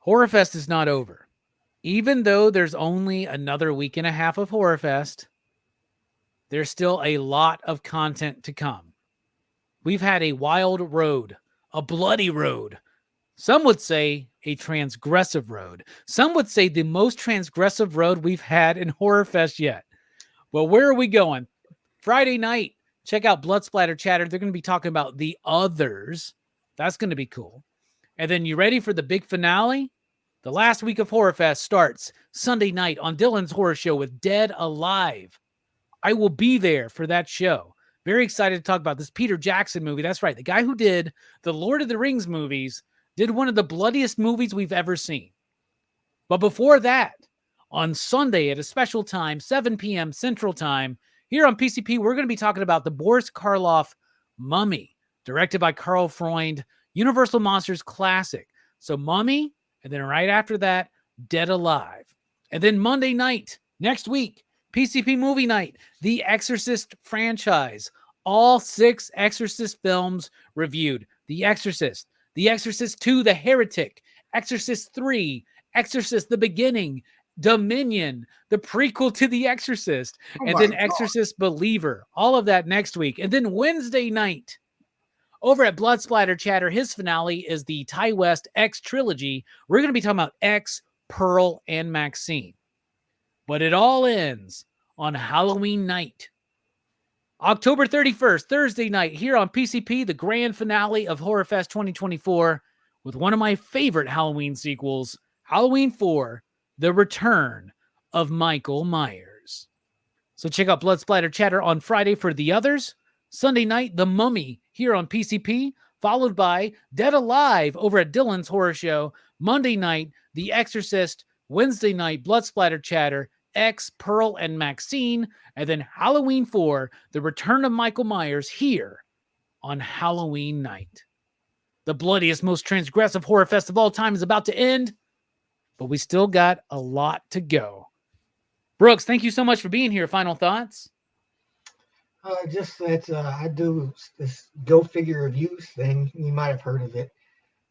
Horrorfest is not over. Even though there's only another week and a half of Horrorfest, there's still a lot of content to come. We've had a wild road, a bloody road. Some would say a transgressive road. Some would say the most transgressive road we've had in Horrorfest yet. Well, where are we going? Friday night, check out Blood Splatter Chatter. They're going to be talking about The Others. That's going to be cool. And then you ready for the big finale? The last week of Horrorfest starts Sunday night on Dylan's Horror Show with Dead Alive. I will be there for that show. Very excited to talk about this Peter Jackson movie. That's right. The guy who did the Lord of the Rings movies did one of the bloodiest movies we've ever seen. But before that, on Sunday at a special time, 7 p.m. Central Time, here on PCP, we're going to be talking about the Boris Karloff Mummy, directed by Karl Freund, Universal Monsters classic. So Mummy, and then right after that, Dead Alive. And then Monday night, next week, PCP Movie Night, The Exorcist franchise. All 6 Exorcist films reviewed. The Exorcist 2, The Heretic, Exorcist 3, Exorcist The Beginning, Dominion, the prequel to The Exorcist, and then Exorcist Believer. All of that next week. And then Wednesday night, over at Blood Splatter Chatter, his finale is the Ty West X trilogy. We're going to be talking about X, Pearl, and Maxine. But it all ends on Halloween night. October 31st, Thursday night, here on PCP, the grand finale of Horrorfest 2024 with one of my favorite Halloween sequels, Halloween 4, The Return of Michael Myers. So check out Blood Splatter Chatter on Friday for The Others. Sunday night, The Mummy here on PCP, followed by Dead Alive over at Dylan's Horror Show. Monday night, The Exorcist. Wednesday night, Blood Splatter Chatter, X, Pearl, and Maxine. And then Halloween 4, The Return of Michael Myers here on Halloween night. The bloodiest, most transgressive horror fest of all time is about to end, but we still got a lot to go. Brooks, thank you so much for being here. Final thoughts? Just that I do this Go Figure Reviews thing. You might have heard of it.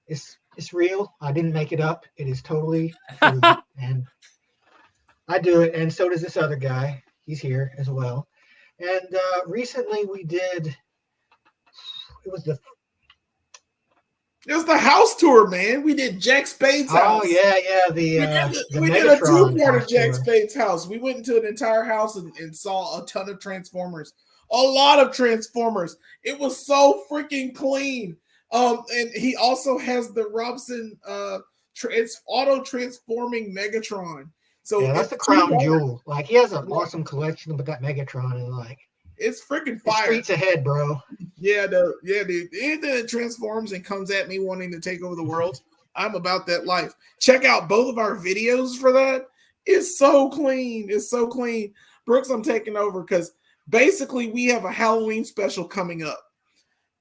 It's real. I didn't make it up. It is totally true. And I do it, and so does this other guy. He's here as well. And recently we did. It was the house tour, man. We did Jack Spade's house. Oh yeah. We did a 2-part of Jack Spade's house. We went into an entire house and saw a ton of Transformers. A lot of Transformers. It was so freaking clean. And he also has the Robson auto transforming Megatron. So yeah, that's the crown jewel. Like, he has an awesome collection with that Megatron, and like, it's freaking fire. Streets ahead, bro. Yeah, dude. Anything that transforms and comes at me wanting to take over the world, I'm about that life. Check out both of our videos for that. It's so clean. It's so clean. Brooks, I'm taking over because basically we have a Halloween special coming up.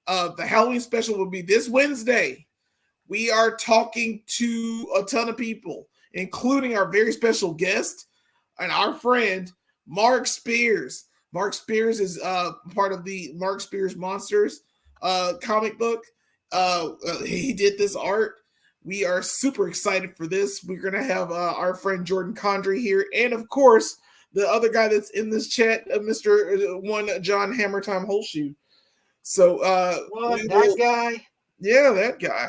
The Halloween special will be this Wednesday. We are talking to a ton of people, including our very special guest and our friend, Mark Spears. Mark Spears is part of the Mark Spears Monsters comic book. He did this art. We are super excited for this. We're going to have our friend Jordan Condry here. And, of course, the other guy that's in this chat, Mr. John Hammertime Holshoe. So, that guy? Yeah, that guy.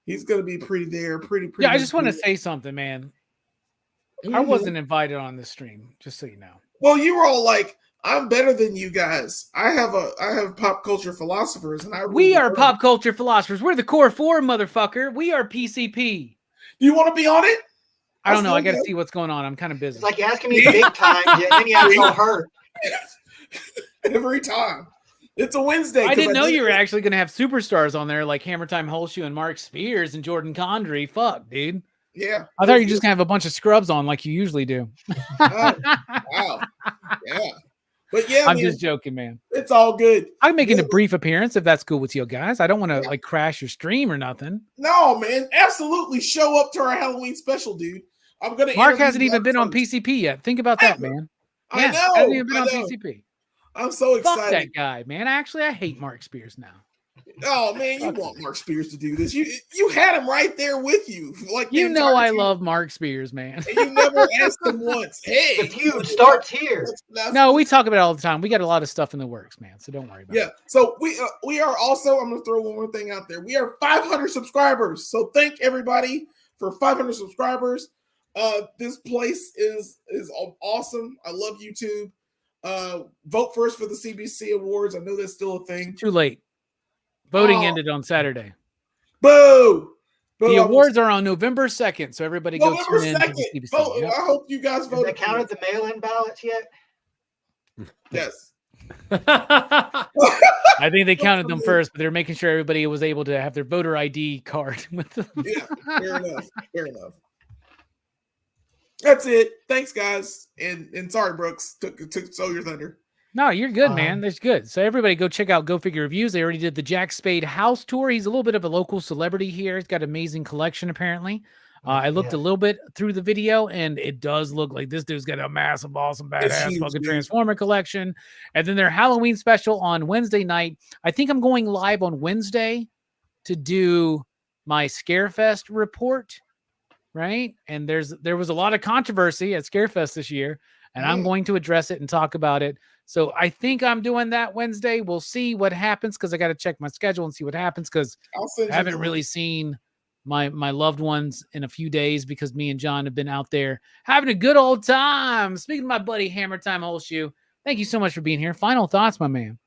He's going to be pretty. Yeah, I just want to say something, man. I wasn't invited on this stream, just so you know. Well, you were all like, I'm better than you guys. I have pop culture philosophers, and we are pop culture philosophers. We're the core 4, motherfucker. We are PCP. Do you want to be on it? I don't know. I got to see what's going on. I'm kind of busy. It's like you're asking me big time, and then you act all hurt. Every time. It's a Wednesday. I didn't know you were actually going to have superstars on there like Hammer Time Holshoe and Mark Spears and Jordan Condry. Fuck, dude. Yeah. I thought you were just going to have a bunch of scrubs on like you usually do. Wow. Yeah. But yeah, I'm just joking, man. It's all good. I'm making a brief appearance if that's cool with you guys. I don't want to like crash your stream or nothing. No, man. Absolutely show up to our Halloween special, dude. I'm going to. Mark hasn't even been on PCP yet. Think about that, man. I know. Hasn't even been on PCP. I'm so excited. Fuck that guy, man. Actually, I hate Mark Spears now. Oh man, you want Mark Spears to do this? You had him right there with you, like You know I love Mark Spears, man. And you never asked him once. Hey, the feud starts here. No, we talk about it all the time. We got a lot of stuff in the works, man. So don't worry about it. Yeah. So we are also. I'm gonna throw one more thing out there. We are 500 subscribers. So thank everybody for 500 subscribers. This place is awesome. I love YouTube. Vote first for the CBC Awards. I know that's still a thing. Too late. Voting ended on Saturday. Boo! The awards are on November 2nd, so everybody go tune in. Vote. Yep. I hope you guys voted. Have they counted the mail-in ballots yet? Yes. I think they counted them first, but they're making sure everybody was able to have their voter ID card with them. Yeah, fair enough. Fair enough. That's it. Thanks, guys. And sorry, Brooks, took stole your thunder. No, you're good, man. That's good. So everybody go check out Go Figure Reviews. They already did the Jack Spade house tour. He's a little bit of a local celebrity here. He's got an amazing collection, apparently. I looked a little bit through the video, and it does look like this dude's got a massive, awesome, badass fucking Transformer collection. And then their Halloween special on Wednesday night. I think I'm going live on Wednesday to do my Scarefest report, right? And there was a lot of controversy at Scarefest this year, and I'm going to address it and talk about it. So I think I'm doing that Wednesday. We'll see what happens because I got to check my schedule and see what happens because I haven't really seen my loved ones in a few days because me and John have been out there having a good old time. Speaking of my buddy Hammer Time Holshoe, thank you so much for being here. Final thoughts, my man.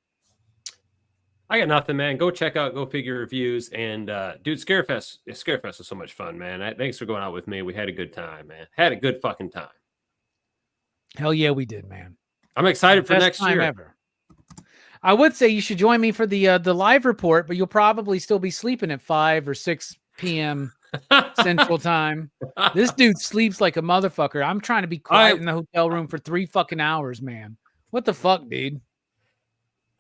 I got nothing, man. Go check out Go Figure Reviews. And dude, Scarefest was so much fun, man. Thanks for going out with me. We had a good time, man. Had a good fucking time. Hell yeah, we did, man. I'm excited for next year. Ever. I would say you should join me for the live report, but you'll probably still be sleeping at 5 or 6 p.m. Central Time. This dude sleeps like a motherfucker. I'm trying to be quiet in the hotel room for 3 fucking hours, man. What the fuck, dude?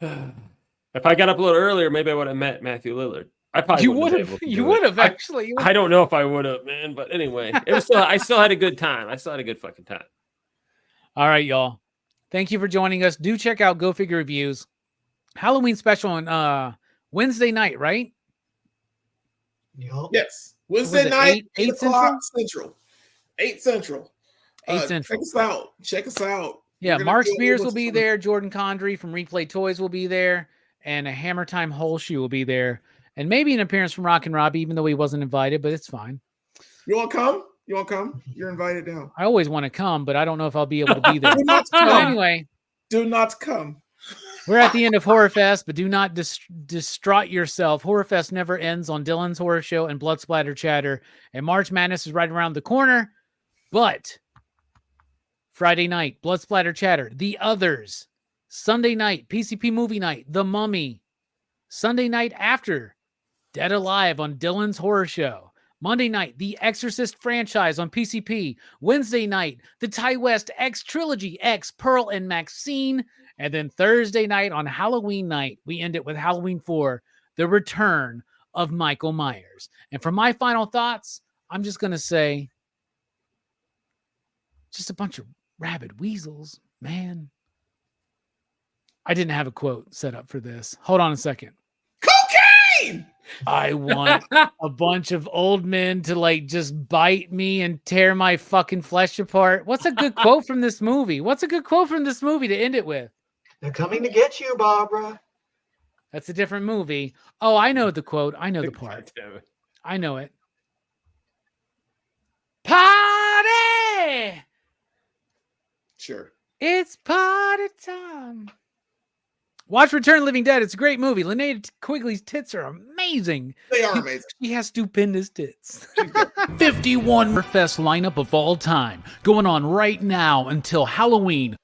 If I got up a little earlier, maybe I would have met Matthew Lillard. I probably you would have actually. I don't know if I would have, man. But anyway, I still had a good time. I still had a good fucking time. All right, y'all. Thank you for joining us. Do check out Go Figure Reviews. Halloween special on Wednesday night, right? Yes. Wednesday night, 8 Central. 8 Central. 8 Central. Check us out. Yeah, Mark Spears will be there. Jordan Condry from Replay Toys will be there. And a Hammer Time Holshoe will be there. And maybe an appearance from Rockin' Robbie, even though he wasn't invited, but it's fine. You want to come? You're invited down. I always want to come, but I don't know if I'll be able to be there. Anyway. Do not come. We're at the end of Horrorfest, but do not distraught yourself. Horrorfest never ends on Dylan's Horror Show and Blood Splatter Chatter. And March Madness is right around the corner. But Friday night, Blood Splatter Chatter. The Others. Sunday night, PCP Movie Night. The Mummy. Sunday night after, Dead Alive on Dylan's Horror Show. Monday night, The Exorcist franchise on PCP. Wednesday night, the Ty West X Trilogy X, Pearl and Maxine. And then Thursday night on Halloween night, we end it with Halloween 4, the return of Michael Myers. And for my final thoughts, I'm just going to say, just a bunch of rabid weasels, man. I didn't have a quote set up for this. Hold on a second. Cocaine! I want a bunch of old men to just bite me and tear my fucking flesh apart. What's a good quote from this movie? What's a good quote from this movie to end it with? They're coming to get you, Barbara. That's a different movie. Oh, I know the quote. I know the part. I know it. Party! Sure. It's party time. Watch Return of the Living Dead. It's a great movie. Linnea Quigley's tits are amazing. They are amazing. She has stupendous tits. 51 Fest lineup of all time going on right now until Halloween.